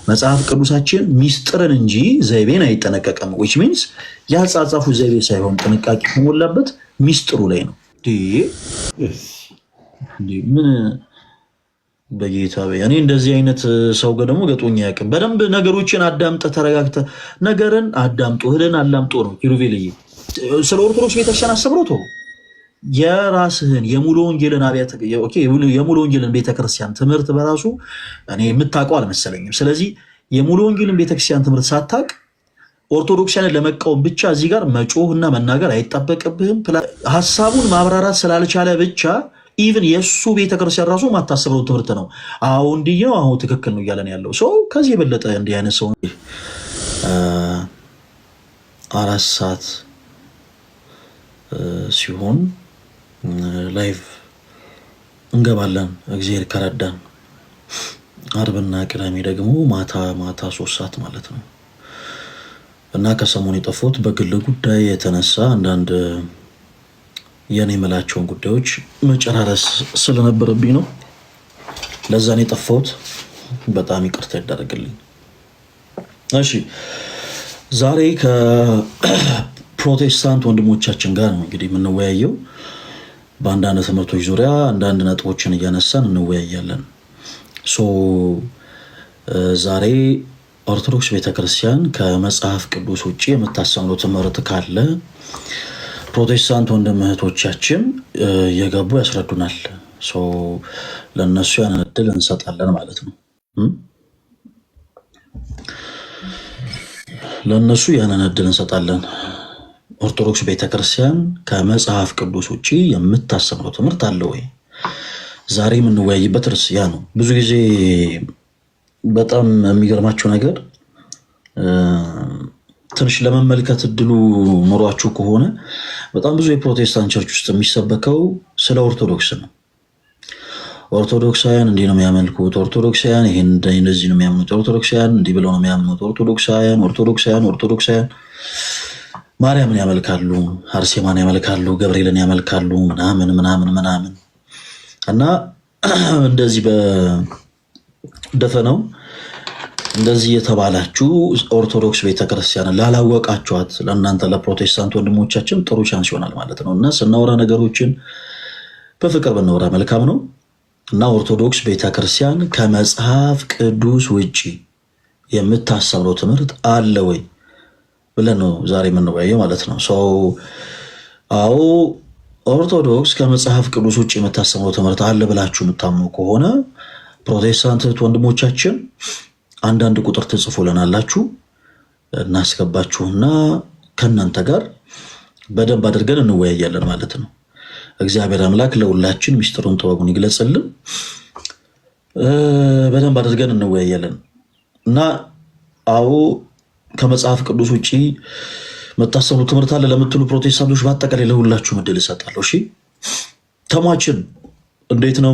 መጽሐፍ ቅዱሳችን ሚስጥርን እንጂ ዘይቤን አይጠነቀቅም። which means ያጻጻፉ ዘይቤ ሳይሆን ጥንቃቄ የተሞላበት ሚስጥሩ ላይ ነው። ምን በጌታ እኔ እንደዚህ አይነት ሰው ጋር ደግሞ ገጥሞኝ አያውቅም። በደንብ ነገሮችን አዳምጠ ተረጋግተ ነገርን አዳምጦ ህልን አላምጦ ነው ኪሩቤልዬ ስለ ኦርቶዶክስ ቤተክርስቲያን አስተምሮት የራስህን የሙሉ ወንጌልን አብያተ የሙሉ ወንጌልን ቤተክርስቲያን ትምህርት በራሱ እኔ የምታውቀው አልመሰለኝም። ስለዚህ የሙሉ ወንጌልን ቤተክርስቲያን ትምህርት ሳታውቅ ኦርቶዶክሳንን ለመቃወም ብቻ እዚህ ጋር መጮህና መናገር አይጠበቅብህም። ሀሳቡን ማብራራት ስላልቻለ ብቻ ኢቭን የእሱ ቤተክርስቲያን ራሱ ማታሰበው ትምህርት ነው። አዎ እንዲህ ነው፣ አዎ ትክክል ነው እያለን ያለው ሰው ከዚህ የበለጠ እንዲህ አይነት ሰው 4 ሰዓት ሲሆን ላይቭ እንገባለን እግዚአብሔር ከረዳን። አርብና ቅዳሜ ደግሞ ማታ 3 ሰዓት ማለት ነው። እና ከሰሞኑ የጠፋሁት በግል ጉዳይ የተነሳ አንዳንድ የኔ የምላቸውን ጉዳዮች መጨራረስ ስለነበረብኝ ነው። ለዛ ነው የጠፋሁት። በጣም ይቅርታ ይደረግልኝ። እሺ ዛሬ ከፕሮቴስታንት ወንድሞቻችን ጋር ነው እንግዲህ የምንወያየው። በአንዳንድ ትምህርቶች ዙሪያ አንዳንድ ነጥቦችን እያነሳን እንወያያለን። ዛሬ ኦርቶዶክስ ቤተክርስቲያን ከመጽሐፍ ቅዱስ ውጭ የምታስተምረው ትምህርት ካለ ፕሮቴስታንት ወንድም እህቶቻችን እየገቡ ያስረዱናል። ለእነሱ ያንን እድል እንሰጣለን ማለት ነው። ለእነሱ ያንን እድል እንሰጣለን። ኦርቶዶክስ ቤተክርስቲያን ከመጽሐፍ ቅዱስ ውጭ የምታስተምረው ትምህርት አለ ወይ? ዛሬ የምንወያይበት ርዕስ ያ ነው። ብዙ ጊዜ በጣም የሚገርማቸው ነገር ትንሽ ለመመልከት እድሉ ኖሯችሁ ከሆነ በጣም ብዙ የፕሮቴስታንት ቸርች ውስጥ የሚሰበከው ስለ ኦርቶዶክስ ነው። ኦርቶዶክሳውያን እንዲህ ነው የሚያመልኩት፣ ኦርቶዶክሳውያን ይሄን እንደዚህ ነው የሚያምኑት፣ ኦርቶዶክሳውያን እንዲህ ብለው ነው የሚያምኑት፣ ኦርቶዶክሳውያን ማርያምን ያመልካሉ፣ አርሴማን ያመልካሉ፣ ገብርኤልን ያመልካሉ ምናምን እና እንደዚህ በደፈነው እንደዚህ የተባላችሁ ኦርቶዶክስ ቤተክርስቲያንን ላላወቃችኋት ለእናንተ ለፕሮቴስታንት ወንድሞቻችን ጥሩ ቻንስ ይሆናል ማለት ነው። እና ስናወራ ነገሮችን በፍቅር ብናወራ መልካም ነው። እና ኦርቶዶክስ ቤተክርስቲያን ከመጽሐፍ ቅዱስ ውጪ የምታስተምረው ትምህርት አለ ወይ ብለን ነው ዛሬ የምንወያየው ማለት ነው። አዎ ኦርቶዶክስ ከመጽሐፍ ቅዱስ ውጪ የምታስተምረው ትምህርት አለ ብላችሁ የምታምኑ ከሆነ ፕሮቴስታንት ወንድሞቻችን አንዳንድ ቁጥር ትጽፉልናላችሁ፣ እናስገባችሁና ከእናንተ ጋር በደንብ አድርገን እንወያያለን ማለት ነው። እግዚአብሔር አምላክ ለሁላችን ሚስጥሩን ጥበቡን ይግለጽልን። በደንብ አድርገን እንወያያለን እና አዎ ከመጽሐፍ ቅዱስ ውጪ መታሰቡ ትምህርት አለ ለምትሉ ፕሮቴስታንቶች በአጠቃላይ ለሁላችሁም እድል እሰጣለሁ። እሺ ተሟችን እንዴት ነው?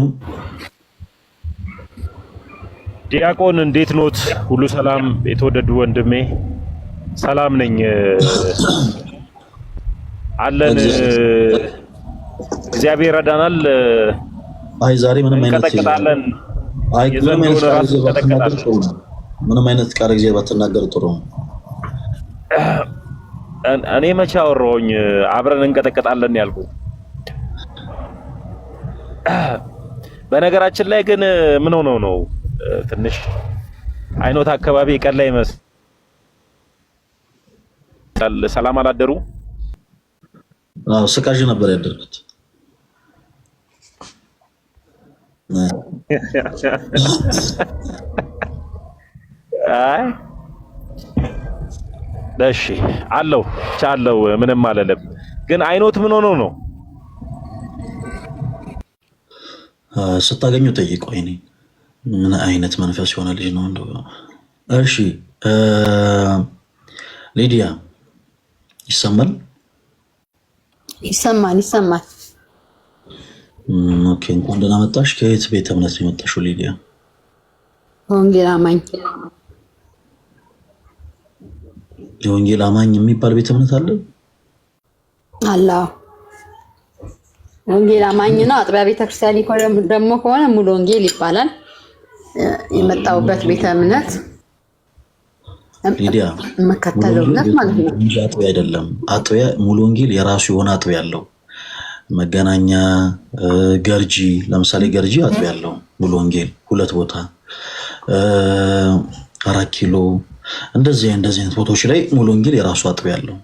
ዲያቆን እንዴት ኖት? ሁሉ ሰላም? የተወደዱ ወንድሜ ሰላም ነኝ አለን። እግዚአብሔር ረዳናል። አይ ዛሬ ምንም አይነት እንቀጠቅጣለን። ምንም አይነት ቃል እግዚአብሔር ባትናገር ጥሩ ነው። እኔ መቼ አወራሁኝ? አብረን እንቀጠቅጣለን ያልኩ። በነገራችን ላይ ግን ምን ሆነው ነው ትንሽ አይኖት አካባቢ ቀን ላይ መስል ሰላም አላደሩ? አዎ ስቃዥ ነበር ያደርኩት። አይ እሺ አለው ቻለው ምንም አለለም። ግን አይኖት ምን ሆኖ ነው? ስታገኙ ጠይቀው። እኔ ምን አይነት መንፈስ የሆነ ልጅ ነው እንደው። እሺ ሊዲያ ይሰማል? ይሰማል። ኦኬ እንኳን ደህና መጣሽ። ከየት ቤተ እምነት ነው የመጣሽው ሊዲያ? ወንጌል አማኝ። የወንጌል አማኝ የሚባል ቤተ እምነት አለ? አላህ ወንጌል አማኝ ነው። አጥቢያ ቤተክርስቲያን ደግሞ ከሆነ ሙሉ ወንጌል ይባላል። የመጣውበት ቤተ እምነት ሊዲያ መከተለውነት ማለት ነው እንጂ አጥቢያ አይደለም። አጥቢያ ሙሉ ወንጌል የራሱ የሆነ አጥቢያ ያለው መገናኛ፣ ገርጂ ለምሳሌ ገርጂ አጥቢያ ያለው ሙሉ ወንጌል 2 ቦታ 4 ኪሎ እንደዚህ አይነት ቦታዎች ላይ ሙሉ ወንጌል የራሱ አጥቢያ ያለው።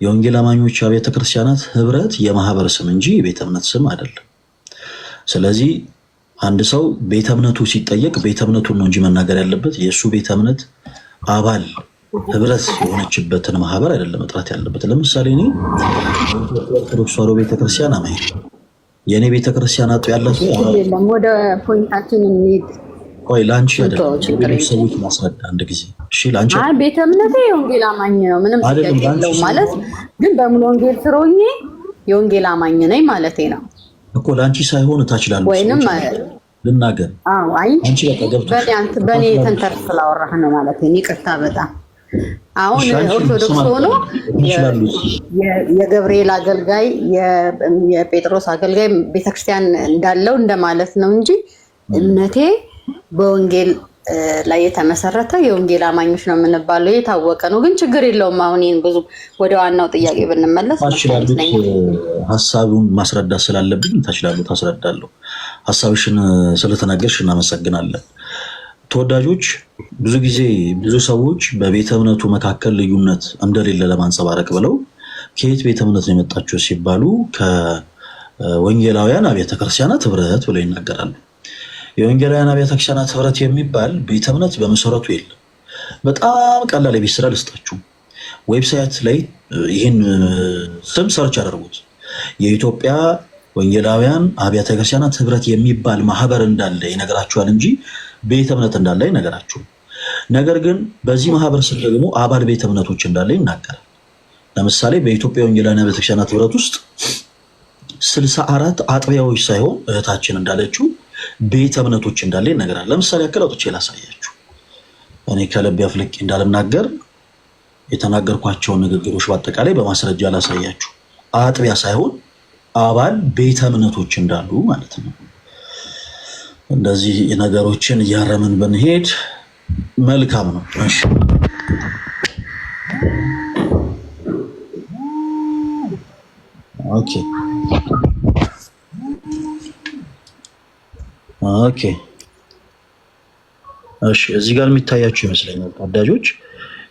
የወንጌል አማኞች አብያተ ክርስቲያናት ህብረት የማህበር ስም እንጂ የቤተ እምነት ስም አይደለም። ስለዚህ አንድ ሰው ቤተ እምነቱ ሲጠየቅ ቤተ እምነቱን ነው እንጂ መናገር ያለበት የእሱ ቤተ እምነት አባል ህብረት የሆነችበትን ማህበር አይደለም መጥራት ያለበት። ለምሳሌ እኔ ኦርቶዶክስ ተዋሕዶ ቤተክርስቲያን አማኝ የኔ ቤተክርስቲያን አጥቢያ ያላት አይደለም። ወደ ፖይንታችን እንሂድ። ቆይ ላንቺ አይደለም ሰዎች ማስረዳ አንድ ጊዜ እሺ። ላንቺ ቤተ እምነቴ የወንጌል አማኝ ነው ምንም ጥያቄ የለውም ማለት ግን በሙሉ ወንጌል ስሮኝ የወንጌል አማኝ ነኝ ማለቴ ነው እኮ። ላንቺ ሳይሆን ታች ላሉ ወይንም ልናገር። አይ አንቺ በቃ ገብቶሽ በኔ ተንተርስ ስላወራህ ነው ማለት ነው። ይቅርታ በጣም አሁን ኦርቶዶክስ ሆኖ የገብርኤል አገልጋይ የጴጥሮስ አገልጋይ ቤተክርስቲያን እንዳለው እንደማለት ነው እንጂ እምነቴ በወንጌል ላይ የተመሰረተ የወንጌል አማኞች ነው የምንባለው የታወቀ ነው። ግን ችግር የለውም። አሁን ይሄን ብዙ ወደ ዋናው ጥያቄ ብንመለስ ሀሳቡን ማስረዳት ስላለብኝ ታችላሉት አስረዳለሁ። ሀሳብሽን ስለተናገርሽ እናመሰግናለን። ተወዳጆች ብዙ ጊዜ ብዙ ሰዎች በቤተ እምነቱ መካከል ልዩነት እንደሌለ ለማንጸባረቅ ብለው ከየት ቤተ እምነት ነው የመጣችው ሲባሉ ከወንጌላውያን አብያተ ክርስቲያናት ህብረት ብለው ይናገራሉ። የወንጌላውያን አብያተ ክርስቲያናት ህብረት የሚባል ቤተ እምነት በመሰረቱ የለም። በጣም ቀላል የቤት ስራ ልስጣችሁ። ዌብሳይት ላይ ይህን ስም ሰርች አደርጉት። የኢትዮጵያ ወንጌላውያን አብያተ ክርስቲያናት ህብረት የሚባል ማህበር እንዳለ ይነግራችኋል እንጂ ቤተ እምነት እንዳለ ይነግራችሁ። ነገር ግን በዚህ ማህበር ስር ደግሞ አባል ቤተ እምነቶች እንዳለ ይናገራል። ለምሳሌ በኢትዮጵያ ወንጌላውያን አብያተ ክርስቲያናት ህብረት ውስጥ 64 አጥቢያዎች ሳይሆን እህታችን እንዳለችው ቤተ እምነቶች እንዳለ ይነገራል። ለምሳሌ ያክል አውጥቼ ላሳያችሁ። እኔ ከልብ አፍልቄ እንዳልናገር የተናገርኳቸውን ንግግሮች በአጠቃላይ በማስረጃ ላሳያችሁ። አጥቢያ ሳይሆን አባል ቤተ እምነቶች እንዳሉ ማለት ነው። እንደዚህ ነገሮችን እያረምን ብንሄድ መልካም ነው። እሺ ኦኬ እሺ እዚህ ጋር የሚታያችሁ ይመስለኛል ታዳጆች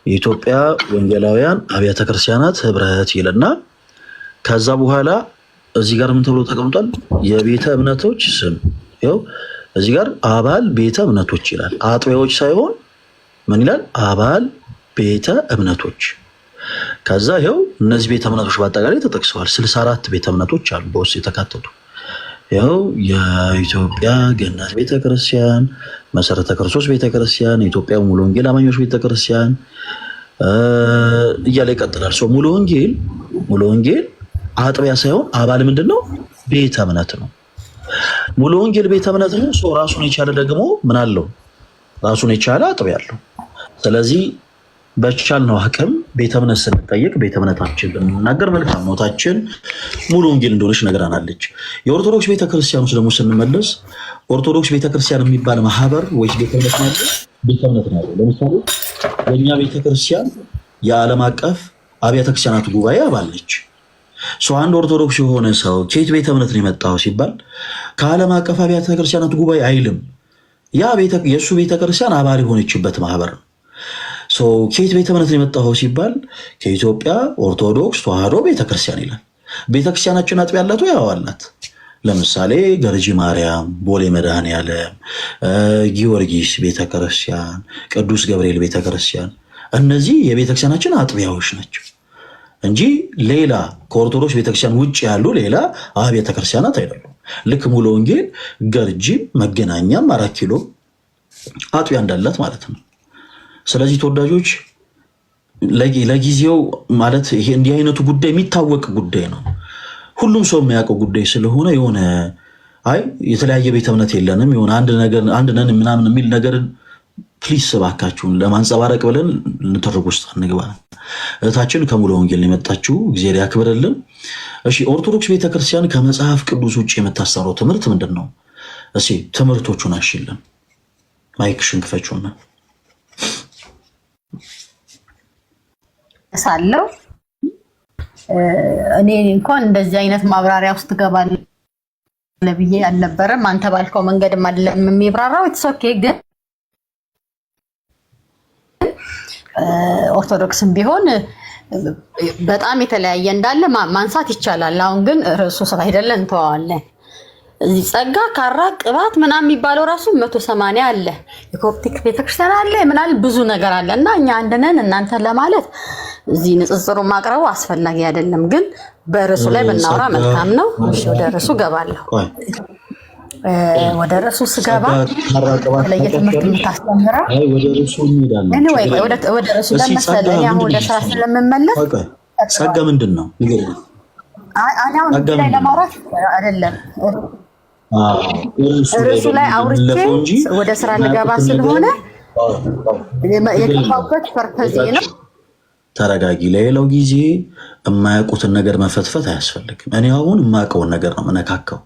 የኢትዮጵያ ወንጌላውያን አብያተ ክርስቲያናት ህብረት ይልና ከዛ በኋላ እዚህ ጋር ምን ተብሎ ተቀምጧል? የቤተ እምነቶች ስም ይኸው እዚህ ጋር አባል ቤተ እምነቶች ይላል። አጥቢያዎች ሳይሆን ምን ይላል? አባል ቤተ እምነቶች። ከዛ ይኸው እነዚህ ቤተ እምነቶች በአጠቃላይ ተጠቅሰዋል። 64 ቤተ እምነቶች አሉ በውስጥ የተካተቱ። ይኸው የኢትዮጵያ ገነት ቤተክርስቲያን፣ መሰረተ ክርስቶስ ቤተክርስቲያን፣ የኢትዮጵያ ሙሉ ወንጌል አማኞች ቤተክርስቲያን እያለ ይቀጥላል። ሰው ሙሉ ወንጌል አጥቢያ ሳይሆን አባል ምንድነው? ቤተ እምነት ነው። ሙሉ ወንጌል ቤተ እምነት ነው። ሰው ራሱን የቻለ ደግሞ ምን አለው? ራሱን የቻለ አጥቢያ አለው። ስለዚህ በቻልነው አቅም ቤተ እምነት ስንጠይቅ ቤተ እምነታችን ብንናገር መልካም ነው። ታችን ሙሉ ወንጌል እንደሆነች ነገራናለች። የኦርቶዶክስ ቤተክርስቲያን ውስጥ ደግሞ ስንመለስ ኦርቶዶክስ ቤተክርስቲያን የሚባል ማህበር ወይስ ቤተ እምነት ነው? ቤተ እምነት ነው። ለምሳሌ የኛ ቤተክርስቲያን የዓለም አቀፍ አብያተ ክርስቲያናት ጉባኤ አባል ነች። አንድ ኦርቶዶክስ የሆነ ሰው ከየት ቤተ እምነት ነው የመጣው ሲባል ከዓለም አቀፍ አብያተ ክርስቲያናት ጉባኤ አይልም። ያ የእሱ ቤተክርስቲያን አባል የሆነችበት ማህበር ነው። ከየት ቤተ እምነት ነው የመጣው ሲባል ከኢትዮጵያ ኦርቶዶክስ ተዋሕዶ ቤተክርስቲያን ይላል። ቤተክርስቲያናችን አጥቢያ ያላት ያው አላት። ለምሳሌ ገርጂ ማርያም፣ ቦሌ መድኃኔዓለም፣ ጊዮርጊስ ቤተክርስቲያን፣ ቅዱስ ገብርኤል ቤተክርስቲያን እነዚህ የቤተክርስቲያናችን አጥቢያዎች ናቸው እንጂ ሌላ ከኦርቶዶክስ ቤተክርስቲያን ውጭ ያሉ ሌላ አብያተ ክርስቲያናት አይደሉም። ልክ ሙሉ ወንጌል ገርጂም መገናኛም 4 ኪሎ አጥቢያ እንዳላት ማለት ነው። ስለዚህ ተወዳጆች ለጊዜው ማለት ይሄ እንዲህ አይነቱ ጉዳይ የሚታወቅ ጉዳይ ነው። ሁሉም ሰው የሚያውቀው ጉዳይ ስለሆነ የሆነ አይ የተለያየ ቤተ እምነት የለንም የሆነ አንድ ነን ምናምን የሚል ነገርን ፕሊስ እባካችሁን ለማንጸባረቅ ብለን ንትርክ ውስጥ አንግባ። እህታችን ከሙሉ ወንጌል የመጣችው እግዚአብሔር ያክብርልን። እሺ ኦርቶዶክስ ቤተክርስቲያን ከመጽሐፍ ቅዱስ ውጭ የምታስተምረው ትምህርት ምንድን ነው? እሺ ትምህርቶቹን አሽልን። ማይክሽን ክፈቹና ሳለው እኔ እንኳን እንደዚህ አይነት ማብራሪያ ውስጥ ገባለሁ ለብዬ አልነበረም። አንተ ባልከው መንገድ አይደለም የሚብራራው። ኢትስ ኦኬ። ግን ኦርቶዶክስም ቢሆን በጣም የተለያየ እንዳለ ማንሳት ይቻላል። አሁን ግን ርዕሱ አይደለም እንተዋለን። እዚህ ጸጋ ካራ ቅባት ምናምን የሚባለው ራሱ 180 አለ። የኮፕቲክ ቤተክርስቲያን አለ ምናል ብዙ ነገር አለ እና እኛ አንድነን እናንተ ለማለት እዚህ ንጽጽሩ ማቅረቡ አስፈላጊ አይደለም። ግን በርዕሱ ላይ ብናወራ መልካም ነው። እሺ ወደ ርዕሱ ገባለሁ። ወደ ርዕሱ ስገባ ለየ ትምህርት የምታስተምረው ወደ ርዕሱ እንሄዳለን። anyway ወደ ርዕሱ ለመሰለኝ አሁን ወደ ስራ ስለምመለስ ጸጋ ምንድን ነው? አሁን ላይ ለማውራት አይደለም ርዕሱ ላይ አውርቼ ወደ ስራ ልገባ ስለሆነ የገባሁበት ፐርፐዝ ነው። ተረጋጊ። ለሌላው ጊዜ የማያውቁትን ነገር መፈትፈት አያስፈልግም። እኔ አሁን የማያውቀውን ነገር ነው መነካካው።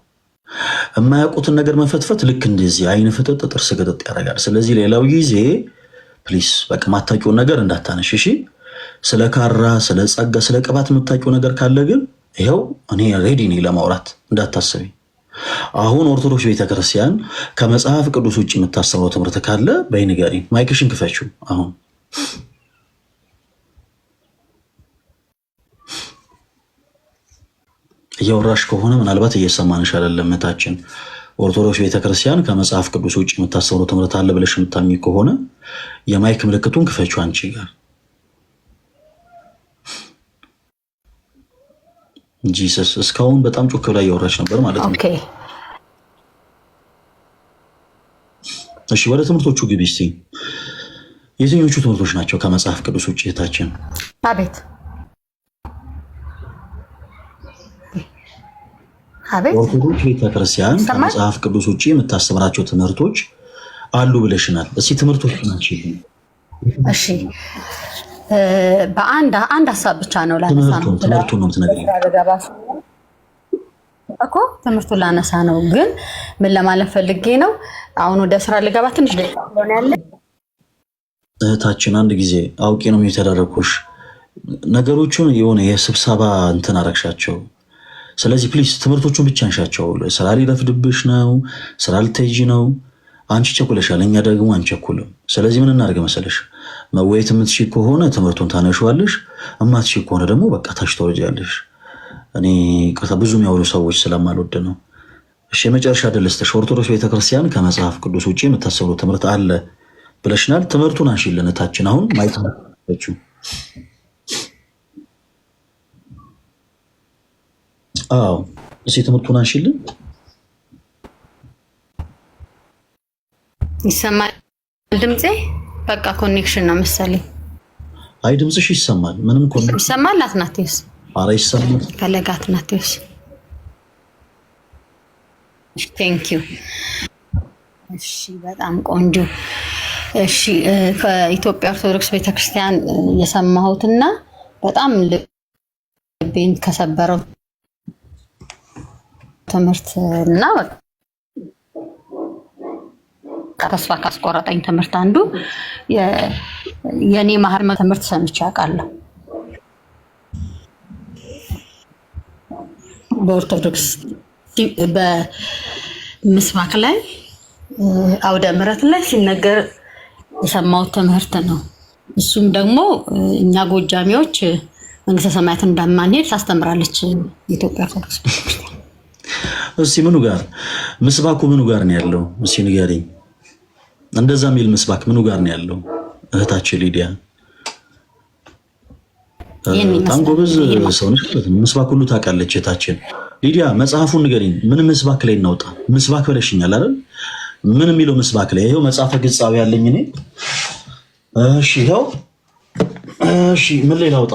የማያውቁትን ነገር መፈትፈት ልክ እንደዚህ አይን ፍጥጥ ጥርስ ግጥጥ ያደርጋል። ስለዚህ ሌላው ጊዜ ፕሊስ በቃ ማታውቂውን ነገር እንዳታነሽ እሺ። ስለ ካራ፣ ስለ ጸጋ፣ ስለ ቅባት የምታውቂው ነገር ካለ ግን ይኸው እኔ ሬዲ ነኝ ለማውራት እንዳታስቢ። አሁን ኦርቶዶክስ ቤተክርስቲያን ከመጽሐፍ ቅዱስ ውጭ የምታስተምረው ትምህርት ካለ በይ ንገሪኝ። ማይክሽን ክፈችው። አሁን እያወራሽ ከሆነ ምናልባት እየሰማንሽ አይደለም እህታችን። ኦርቶዶክስ ቤተክርስቲያን ከመጽሐፍ ቅዱስ ውጭ የምታስተምረው ትምህርት አለ ብለሽ የምታምኚ ከሆነ የማይክ ምልክቱን ክፈችው አንቺ ጋር ጂሰስ። እስካሁን በጣም ጮክ ብላ እያወራች ነበር ማለት ነው። ኦኬ እሺ፣ ወደ ትምህርቶቹ ግቢ እስቲ። የትኞቹ ትምህርቶች ናቸው ከመጽሐፍ ቅዱስ ውጭ እህታችን? አቤት አቤት። ኦርቶዶክስ ቤተክርስቲያን ከመጽሐፍ ቅዱስ ውጭ የምታስተምራቸው ትምህርቶች አሉ ብለሽናል። እስቲ ትምህርቶቹ ናቸው? እሺ በአንድ ሀሳብ ብቻ ነው ላነሳ ነው። ትምህርቱን ነው የምትነግሪኝ እኮ ትምህርቱን ላነሳ ነው። ግን ምን ለማለት ፈልጌ ነው፣ አሁን ወደ ስራ ልገባ ትንሽ ደቂቃ ሆነ ያለ እህታችን። አንድ ጊዜ አውቄ ነው የተደረኩሽ። ነገሮቹን የሆነ የስብሰባ እንትን አረግሻቸው። ስለዚህ ፕሊስ ትምህርቶቹን ብቻ አንሻቸው። ስራ ሊረፍድብሽ ነው፣ ስራ ልትሄጂ ነው። አንቺ ቸኩለሻል፣ እኛ ደግሞ አንቸኩልም። ስለዚህ ምን እናደርግ መሰለሽ፣ መወየት የምትችይ ከሆነ ትምህርቱን ታነሺዋለሽ፣ እማትችይ ከሆነ ደግሞ በቃ ታች ተወጃለሽ። እኔ ብዙ የሚያወሩ ሰዎች ስለማልወድ ነው። እሺ የመጨረሻ ደልስተሽ ኦርቶዶክስ ቤተክርስቲያን ከመጽሐፍ ቅዱስ ውጭ የምታስተምረው ትምህርት አለ ብለሽናል። ትምህርቱን አንሺልን እህታችን። አሁን ማየት ነው። አዎ እሺ ትምህርቱን አንሺልን። ይሰማል ድምጼ? በቃ ኮኔክሽን ነው መሰለኝ። አይ ድምጽሽ ይሰማል። ምንም ኮኔክሽን ይሰማል። አትናቴስ? ኧረ ይሰማል። ፈለጋ አትናቴስ። ቴንክ ዩ። እሺ በጣም ቆንጆ። እሺ ከኢትዮጵያ ኦርቶዶክስ ቤተክርስቲያን የሰማሁትና በጣም ልቤን ከሰበረው ትምህርት እና ተስፋ ካስቆረጠኝ ትምህርት አንዱ የኔ ማህር ትምህርት ሰምቼ አውቃለሁ። በኦርቶዶክስ በምስባክ ላይ አውደ ምሕረት ላይ ሲነገር የሰማሁት ትምህርት ነው። እሱም ደግሞ እኛ ጎጃሚዎች መንግስተ ሰማያት እንዳማንሄድ ታስተምራለች የኢትዮጵያ ኦርቶዶክስ ቤተክርስቲያን። እስቲ ምኑ ጋር ምስባኩ ምኑ ጋር ነው ያለው? እስቲ ንገሪኝ። እንደዛ የሚል ምስባክ ምኑ ጋር ነው ያለው? እህታችን ሊዲያ በጣም ጎበዝ ሰው ነሽ። ምስባክ ሁሉ ታውቃለች እህታችን ሊዲያ። መጽሐፉን ንገሪኝ። ምን ምስባክ ላይ እናውጣ? ምስባክ ብለሽኛል አይደል? ምን የሚለው ምስባክ ላይ? ይሄው መጽሐፈ ግጻዊ ያለኝ እኔ። እሺ ይሄው። እሺ ምን ላይ ላውጣ?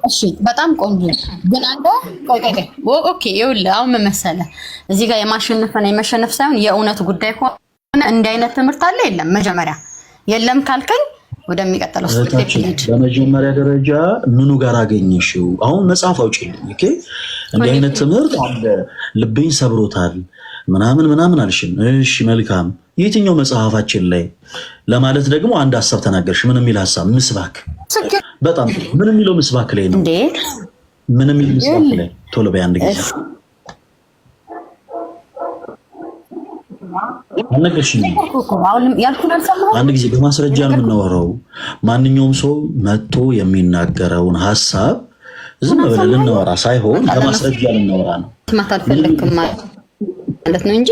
እሺ በጣም ቆንጆ። ግን አንተ ኦኬ ይኸውልህ አሁን ምን መሰለህ እዚህ ጋር የማሸነፍና የመሸነፍ ሳይሆን የእውነት ጉዳይ ከሆነ እንዲህ አይነት ትምህርት አለ የለም? መጀመሪያ የለም ካልከኝ ወደሚቀጥለው ስቴፕ እንሂድ። በመጀመሪያ ደረጃ ምኑ ጋር አገኘሽው? አሁን መጽሐፍ አውጪልኝ። ኦኬ እንዲህ አይነት ትምህርት አለ፣ ልቤን ሰብሮታል፣ ምናምን አልሽን። እሺ መልካም የትኛው መጽሐፋችን ላይ ለማለት ደግሞ አንድ ሐሳብ ተናገርሽ። ምን የሚል ሐሳብ? ምስባክ። በጣም ምን የሚለው ምስባክ ላይ ነው? ምን የሚል ምስባክ ላይ? ቶሎ በይ አንድ ጊዜ አነገርሽኝ። አንድ ጊዜ በማስረጃ የምናወራው ማንኛውም ሰው መጥቶ የሚናገረውን ሐሳብ ዝም ብለን ልናወራ ሳይሆን በማስረጃ ልናወራ ነው። ማታ አልፈለክም ማለት ነው እንጂ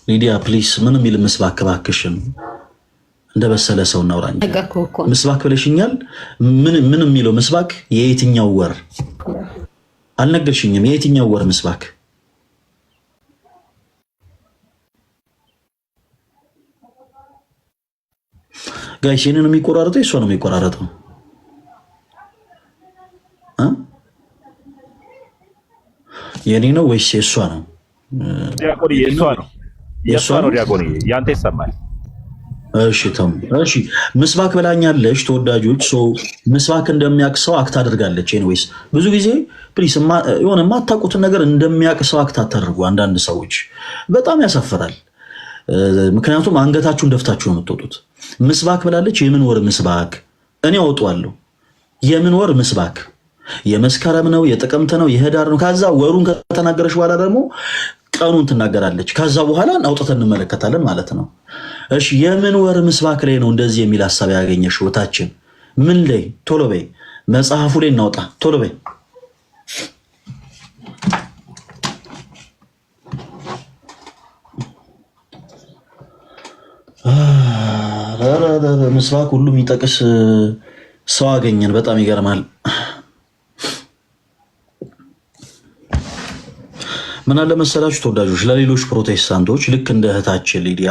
ሊዲያ ፕሊስ ምን የሚል ምስባክ እባክሽን፣ እንደበሰለ ሰው እናውራኝ። ምስባክ ብለሽኛል። ምን የሚለው ምስባክ? የየትኛው ወር አልነገርሽኝም። የየትኛው ወር ምስባክ? ጋይስ የኔ ነው የሚቆራረጠው እሷ ነው የሚቆራረጠው? የኔ ነው ወይስ የእሷ ነው? ዲያቆን የእሷ ነው ዲያቆን ያንተ ይሰማል። እሺ ተም እሺ ምስባክ ብላኛለች። ተወዳጆች ምስባክ እንደሚያውቅ ሰው አክት አድርጋለች። ኤኒዌይስ ብዙ ጊዜ ፕሊስ የሆነ የማታውቁትን ነገር እንደሚያውቅ ሰው አክት አታድርጉ። አንዳንድ ሰዎች በጣም ያሳፍራል። ምክንያቱም አንገታችሁን ደፍታችሁ ነው የምትወጡት። ምስባክ ብላለች። የምን ወር ምስባክ? እኔ አወጣዋለሁ። የምን ወር ምስባክ? የመስከረም ነው፣ የጥቅምት ነው፣ የህዳር ነው። ከዛ ወሩን ከተናገረች በኋላ ደግሞ ቀኑን ትናገራለች። ከዛ በኋላ አውጥተን እንመለከታለን ማለት ነው። እሺ የምን ወር ምስባክ ላይ ነው እንደዚህ የሚል ሐሳብ ያገኘሽ? ወታችን ምን ላይ? ቶሎ በይ መጽሐፉ ላይ እናውጣ። ቶሎ በይ ምስባክ ሁሉ የሚጠቅስ ሰው አገኘን። በጣም ይገርማል። ምን አለ መሰላችሁ ተወዳጆች፣ ለሌሎች ፕሮቴስታንቶች ልክ እንደ እህታችን ሊዲያ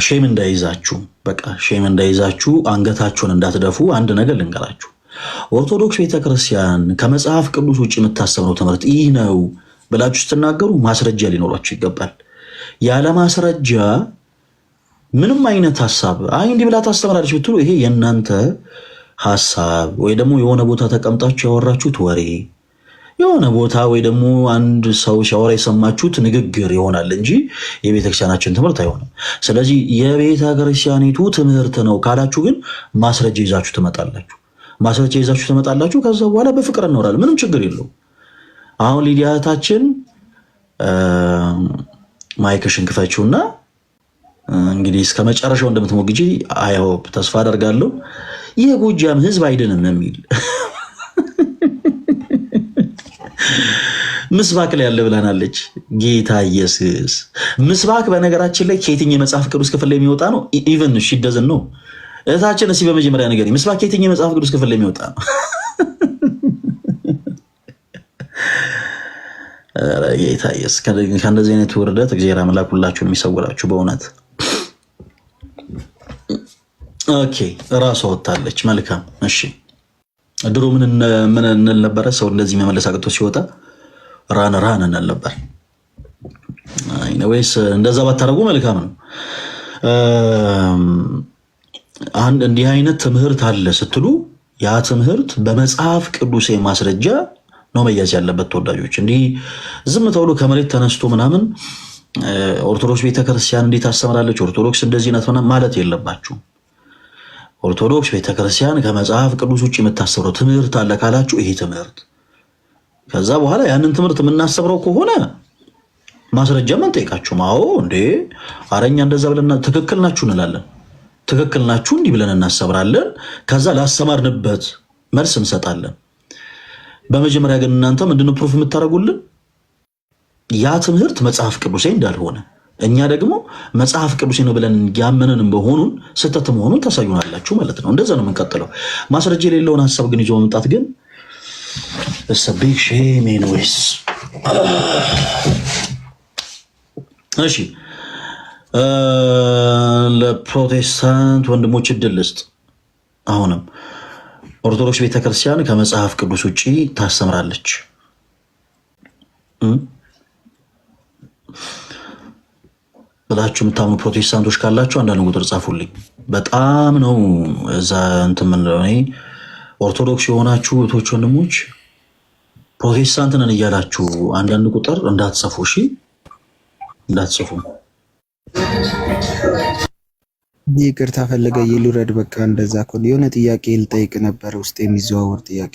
ሼም እንዳይዛችሁ፣ በቃ ሼም እንዳይዛችሁ፣ አንገታችሁን እንዳትደፉ አንድ ነገር ልንገራችሁ። ኦርቶዶክስ ቤተክርስቲያን ከመጽሐፍ ቅዱስ ውጭ የምታስተምረው ትምህርት ይህ ነው ብላችሁ ስትናገሩ ማስረጃ ሊኖራችሁ ይገባል። ያለ ማስረጃ ምንም አይነት ሐሳብ እንዲህ ብላ ታስተምራለች ብትሉ ይሄ የእናንተ ሐሳብ ወይ ደግሞ የሆነ ቦታ ተቀምጣችሁ ያወራችሁት ወሬ፣ የሆነ ቦታ ወይ ደግሞ አንድ ሰው ሲያወራ የሰማችሁት ንግግር ይሆናል እንጂ የቤተክርስቲያናችን ትምህርት አይሆንም። ስለዚህ የቤተክርስቲያኒቱ ትምህርት ነው ካላችሁ ግን ማስረጃ ይዛችሁ ትመጣላችሁ። ማስረጃ ይዛችሁ ትመጣላችሁ። ከዛ በኋላ በፍቅር እናወራለን። ምንም ችግር የለው። አሁን ሊዲያ እህታችን ማይክሽን ክፈችውና እንግዲህ እስከ መጨረሻው እንደምትሞግጂ አይሆፕ ተስፋ አደርጋለሁ። የጎጃም ህዝብ አይድንም የሚል ምስባክ ላይ ያለ ብላናለች። ጌታ ኢየሱስ ምስባክ በነገራችን ላይ ከየትኛው የመጽሐፍ ቅዱስ ክፍል ላይ የሚወጣ ነው? ኢቭን ሺ ደዝን ነው እህታችን። እስኪ በመጀመሪያ ነገር ምስባክ ከየትኛው የመጽሐፍ ቅዱስ ክፍል ላይ የሚወጣ ነው? ጌታ ኢየሱስ ከእንደዚህ አይነት ውርደት እግዚአብሔር አምላክ ሁላችሁን የሚሰውራችሁ በእውነት። ኦኬ ራሷ ወጣለች። መልካም እሺ። ድሮ ምን እንል ነበረ? ሰው እንደዚህ መመለስ አቅቶ ሲወጣ ራን እንል ነበር። ወይስ እንደዛ ባታረጉ መልካም ነው። እንዲህ አይነት ትምህርት አለ ስትሉ ያ ትምህርት በመጽሐፍ ቅዱስ ማስረጃ ነው መያዝ ያለበት ተወዳጆች። እንዲህ ዝም ተብሎ ከመሬት ተነስቶ ምናምን ኦርቶዶክስ ቤተክርስቲያን እንዴት ታስተምራለች፣ ኦርቶዶክስ እንደዚህ ናት ማለት የለባችሁ። ኦርቶዶክስ ቤተክርስቲያን ከመጽሐፍ ቅዱስ ውጭ የምታስተምረው ትምህርት አለ ካላችሁ ይሄ ትምህርት፣ ከዛ በኋላ ያንን ትምህርት የምናስተምረው ከሆነ ማስረጃ ምን ጠይቃችሁም፣ አዎ እንዴ አረኛ እንደዛ ብለና ትክክል ናችሁ እንላለን። ትክክል ናችሁ እንዲህ ብለን እናስተምራለን። ከዛ ላስተማርንበት መልስ እንሰጣለን። በመጀመሪያ ግን እናንተ ምንድነው ፕሩፍ የምታደርጉልን? ያ ትምህርት መጽሐፍ ቅዱሴ እንዳልሆነ፣ እኛ ደግሞ መጽሐፍ ቅዱሴ ነው ብለን ያመነንም በሆኑን ስህተት መሆኑን ታሳዩናላችሁ ማለት ነው። እንደዛ ነው የምንቀጥለው። ማስረጃ የሌለውን ሐሳብ ግን ይዞ መምጣት ግን ቢግ ሼም ኤኒዌይስ። እሺ ለፕሮቴስታንት ወንድሞች እድል ልስጥ። አሁንም ኦርቶዶክስ ቤተክርስቲያን ከመጽሐፍ ቅዱስ ውጪ ታስተምራለች ብላችሁ የምታምኑ ፕሮቴስታንቶች ካላችሁ አንዳንድ ቁጥር ጻፉልኝ። በጣም ነው እዛ እንትን ምን ነው ኦርቶዶክስ የሆናችሁ እህቶች ወንድሞች ፕሮቴስታንት ነን እያላችሁ አንዳንድ ቁጥር እንዳትጽፉ እሺ፣ እንዳትጽፉ። ይቅርታ ፈለገ ይልረድ። በቃ እንደዛ ከሆነ የሆነ ጥያቄ ልጠይቅ ነበር፣ ውስጥ የሚዘዋወር ጥያቄ።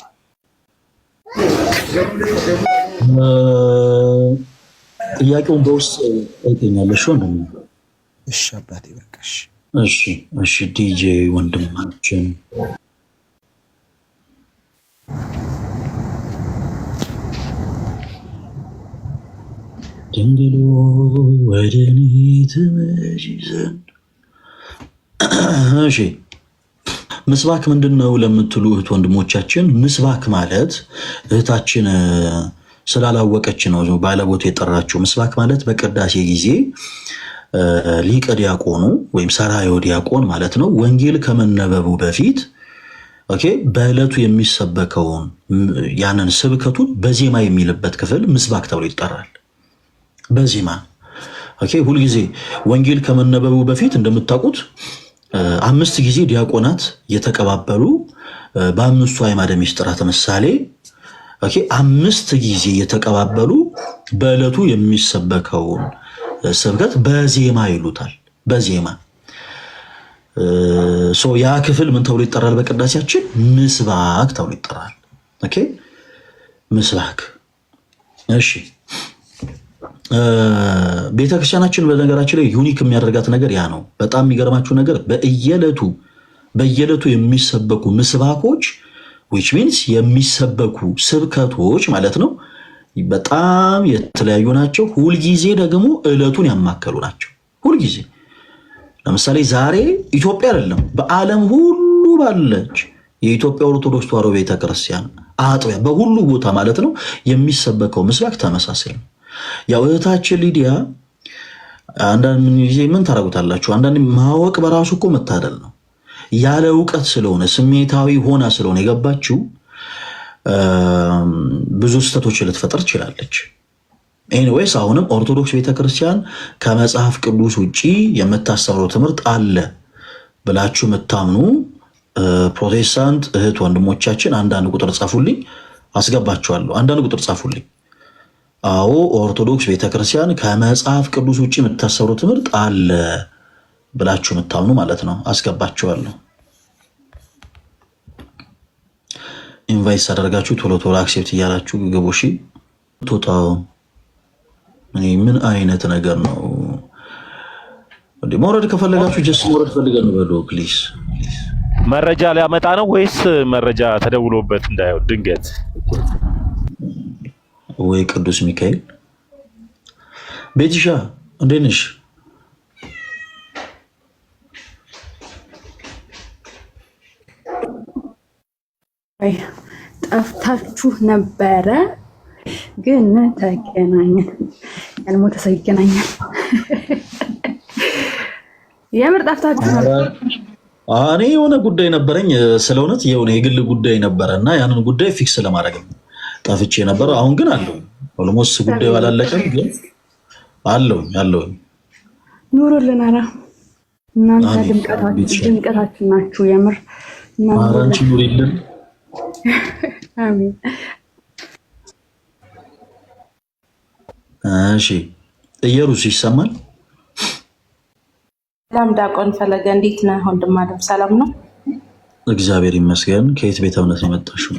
ጥያቄውን በውስጥ ጠይቀኛለሽ ወንድም። እሺ አባቴ በቃ እሺ። እሺ እሺ። ዲጄ ወንድማችን ድንግሎ ወደ እኔ ትመጪ ዘንድ። እሺ ምስባክ ምንድን ነው ለምትሉ እህት ወንድሞቻችን፣ ምስባክ ማለት እህታችን ስላላወቀች ነው ባለቦቱ የጠራችው። ምስባክ ማለት በቅዳሴ ጊዜ ሊቀ ዲያቆኑ ወይም ሰራዮ ዲያቆን ማለት ነው ወንጌል ከመነበቡ በፊት ኦኬ በዕለቱ የሚሰበከውን ያንን ስብከቱን በዜማ የሚልበት ክፍል ምስባክ ተብሎ ይጠራል። በዜማ ኦኬ። ሁልጊዜ ወንጌል ከመነበቡ በፊት እንደምታውቁት 5 ጊዜ ዲያቆናት የተቀባበሉ በ5ቱ አዕማደ ምስጢራት ምሳሌ ኦኬ 5 ጊዜ የተቀባበሉ በዕለቱ የሚሰበከውን ስብከት በዜማ ይሉታል። በዜማ ያ ክፍል ምን ተብሎ ይጠራል? በቅዳሴያችን ምስባክ ተብሎ ይጠራል። ኦኬ ምስባክ። እሺ ቤተክርስቲያናችን በነገራችን ላይ ዩኒክ የሚያደርጋት ነገር ያ ነው። በጣም የሚገርማችሁ ነገር በየዕለቱ የሚሰበኩ ምስባኮች which means የሚሰበኩ ስብከቶች ማለት ነው በጣም የተለያዩ ናቸው። ሁልጊዜ ደግሞ ዕለቱን ያማከሉ ናቸው። ሁልጊዜ ለምሳሌ ዛሬ ኢትዮጵያ አይደለም በዓለም ሁሉ ባለች የኢትዮጵያ ኦርቶዶክስ ተዋሕዶ ቤተክርስቲያን አጥቢያ በሁሉ ቦታ ማለት ነው የሚሰበከው ምስባክ ተመሳሳይ ነው። ያው እህታችን ሊዲያ አንዳንድ ጊዜ ምን ታረጉታላችሁ? አንዳንድ ማወቅ በራሱ እኮ መታደል ነው። ያለ ዕውቀት ስለሆነ ስሜታዊ ሆና ስለሆነ የገባችው ብዙ ስህተቶችን ልትፈጥር ትችላለች። ኤኒዌይስ አሁንም ኦርቶዶክስ ቤተክርስቲያን ከመጽሐፍ ቅዱስ ውጪ የምታስተምረው ትምህርት አለ ብላችሁ የምታምኑ ፕሮቴስታንት እህት ወንድሞቻችን አንዳንድ ቁጥር ጻፉልኝ፣ አስገባችኋለሁ። አንዳንድ ቁጥር ጻፉልኝ። አዎ ኦርቶዶክስ ቤተክርስቲያን ከመጽሐፍ ቅዱስ ውጪ የምታስተምረው ትምህርት አለ ብላችሁ የምታምኑ ማለት ነው። አስገባችኋለሁ። ኢንቫይት አደርጋችሁ ቶሎ ቶሎ አክሴፕት እያላችሁ ግቡ። እሺ ቶታው ምን አይነት ነገር ነው? መውረድ ከፈለጋችሁ ጀስት መውረድ ፈልገን ነው በሉ ፕሊዝ። መረጃ ሊያመጣ ነው ወይስ መረጃ ተደውሎበት እንዳይሆን ድንገት? ወይ ቅዱስ ሚካኤል። ቤትሻ እንዴት ነሽ? ጠፍታችሁ ነበረ ግን ተገናኘን። ያልሞተ ሰው ይገናኛል። የምር ጠፍታችሁ ነበር። እኔ የሆነ ጉዳይ ነበረኝ ስለ እውነት የሆነ የግል ጉዳይ ነበረና ያንን ጉዳይ ፊክስ ለማድረግ ጠፍቼ ነበር። አሁን ግን አለው ኦልሞስት ጉዳዩ አላለቀም ግን አለው ኑሩልን። ኧረ እናንተ ድምቀታችን ናችሁ የምር። አንቺ ኑሪልን። አሜን። እሺ ኢየሩስ ይሰማል? ሰላም ዲያቆን ፈለገ እንዴት ነህ? ወንድም አለም ሰላም ነው? እግዚአብሔር ይመስገን። ከየት ቤተ እምነት ነው የመጣሽው?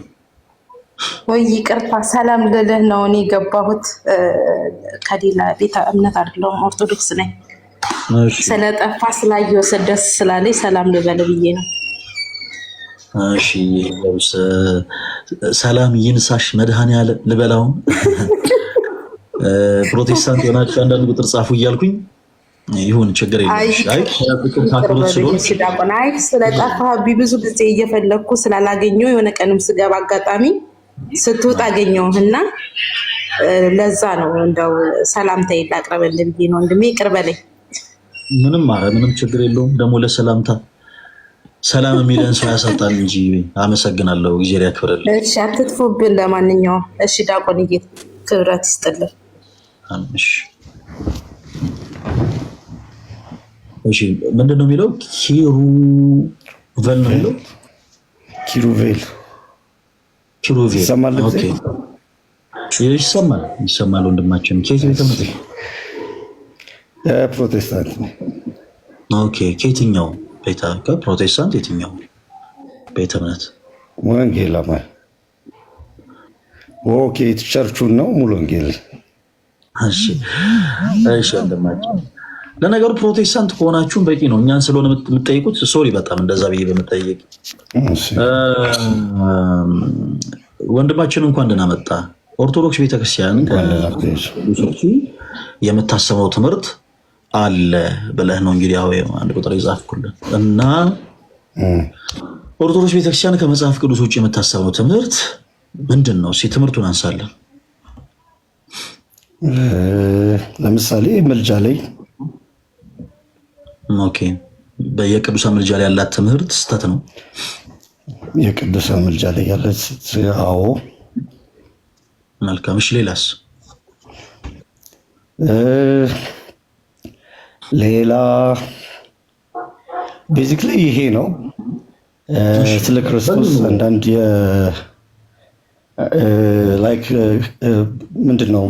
ወይ ይቅርታ ሰላም ልልህ ነው እኔ የገባሁት። ከሌላ ቤተ እምነት አይደለሁም ኦርቶዶክስ ነኝ። ስለጠፋ ስላየሁ ደስ ስላለኝ ሰላም ልበል ብዬ ነው። እሺ ሰላም ይንሳሽ መድኃኔዓለም ልበላው። ፕሮቴስታንት የሆናችሁ አንዳንድ ቁጥር ጻፉ እያልኩኝ ይሁን ችግር የለም። አይ ስለጠፋህብኝ ብዙ ጊዜ እየፈለግኩ ስላላገኘሁ የሆነ ቀንም ስገባ አጋጣሚ ስትወጣ አገኘሁህ እና ለዛ ነው እንደው ሰላምታዬን ላቅርብልህ ብዬ ነው። ወንድሜ ይቅር በለኝ። ምንም ችግር የለውም። ደግሞ ለሰላምታ ሰላም የሚለን ሰው ያሳጣል እንጂ አመሰግናለሁ። እግዚአብሔር ያክብርልኝ። እሺ አትጥፉብን። ለማንኛውም እሺ ዲያቆንዬ ክብረት ይስጥልን። እሺ ምንድን ነው የሚለው? ኪሩቬል ነው የሚለው። ኪሩቬል ኦኬ ይሰማል ወንድማችን ከየት ቤተ እምነት? ፕሮቴስታንት ነው። ኦኬ ከየትኛው ቤተ ፕሮቴስታንት የትኛው ቤተ እምነት? ወንጌል አማኝ። ኦኬ ቸርቹን ነው ሙሉ ወንጌል። እሺ ወንድማችን ለነገሩ ፕሮቴስታንት ከሆናችሁም በቂ ነው። እኛን ስለሆነ የምትጠይቁት ሶሪ በጣም እንደዛ ብዬ በመጠየቅ ወንድማችን እንኳን ደህና መጣ። ኦርቶዶክስ ቤተክርስቲያን የምታሰበው ትምህርት አለ ብለህ ነው እንግዲህ ያው አንድ ቁጥር ይጻፍኩልን እና ኦርቶዶክስ ቤተክርስቲያን ከመጽሐፍ ቅዱስ ውጭ የምታሰበው ትምህርት ምንድን ነው? እስኪ ትምህርቱን አንሳለን። ለምሳሌ ምልጃ ላይ ኦኬ በየቅዱሳን ምልጃ ላይ ያላት ትምህርት ስተት ነው። የቅዱሳን ምልጃ ላይ ያላት አዎ መልካም። እሺ ሌላስ? ሌላ ቤዚክሊ ይሄ ነው። ስለ ክርስቶስ አንዳንድ ላይክ ምንድን ነው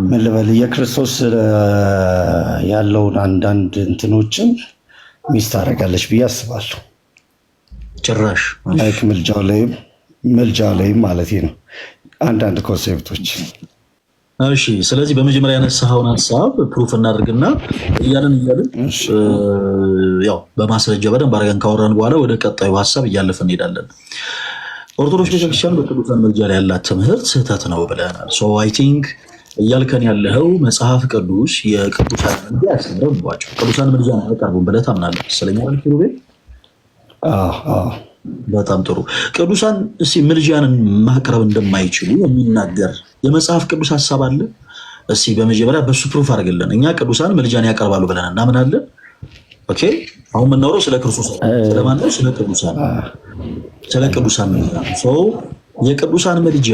ምን ልበል የክርስቶስ ያለውን አንዳንድ እንትኖችን ሚስት ታደርጋለች ብዬ አስባለሁ። ጭራሽ ላይክ ምልጃ ላይም ማለት ነው አንዳንድ ኮንሴፕቶች። እሺ ስለዚህ በመጀመሪያ ያነሳኸውን ሀሳብ ፕሩፍ እናድርግና እያልን ያው በማስረጃ በደንብ አድርገን ካወራን በኋላ ወደ ቀጣዩ ሀሳብ እያለፍን እንሄዳለን። ኦርቶዶክስ ቤተክርስቲያን በቅዱሳን ምልጃ ላይ ያላት ትምህርት ስህተት ነው ብለናል። ሶ አይ ቲንክ እያልከን ያለኸው መጽሐፍ ቅዱስ የቅዱሳን ምልጃ ያስተምረባቸው ቅዱሳን ምልጃ አያቀርቡም ብለህ ታምናለህ መሰለኝ አይደል ኪሩቤል? በጣም ጥሩ። ቅዱሳን እስኪ ምልጃን ማቅረብ እንደማይችሉ የሚናገር የመጽሐፍ ቅዱስ ሀሳብ አለ? እስኪ በመጀመሪያ በሱ ፕሩፍ አድርግልን። እኛ ቅዱሳን ምልጃን ያቀርባሉ ብለን እናምናለን። ኦኬ አሁን የምናወራው ስለ ክርስቶስ ስለማን ነው? ስለ ቅዱሳን ምልጃ። የቅዱሳን ምልጃ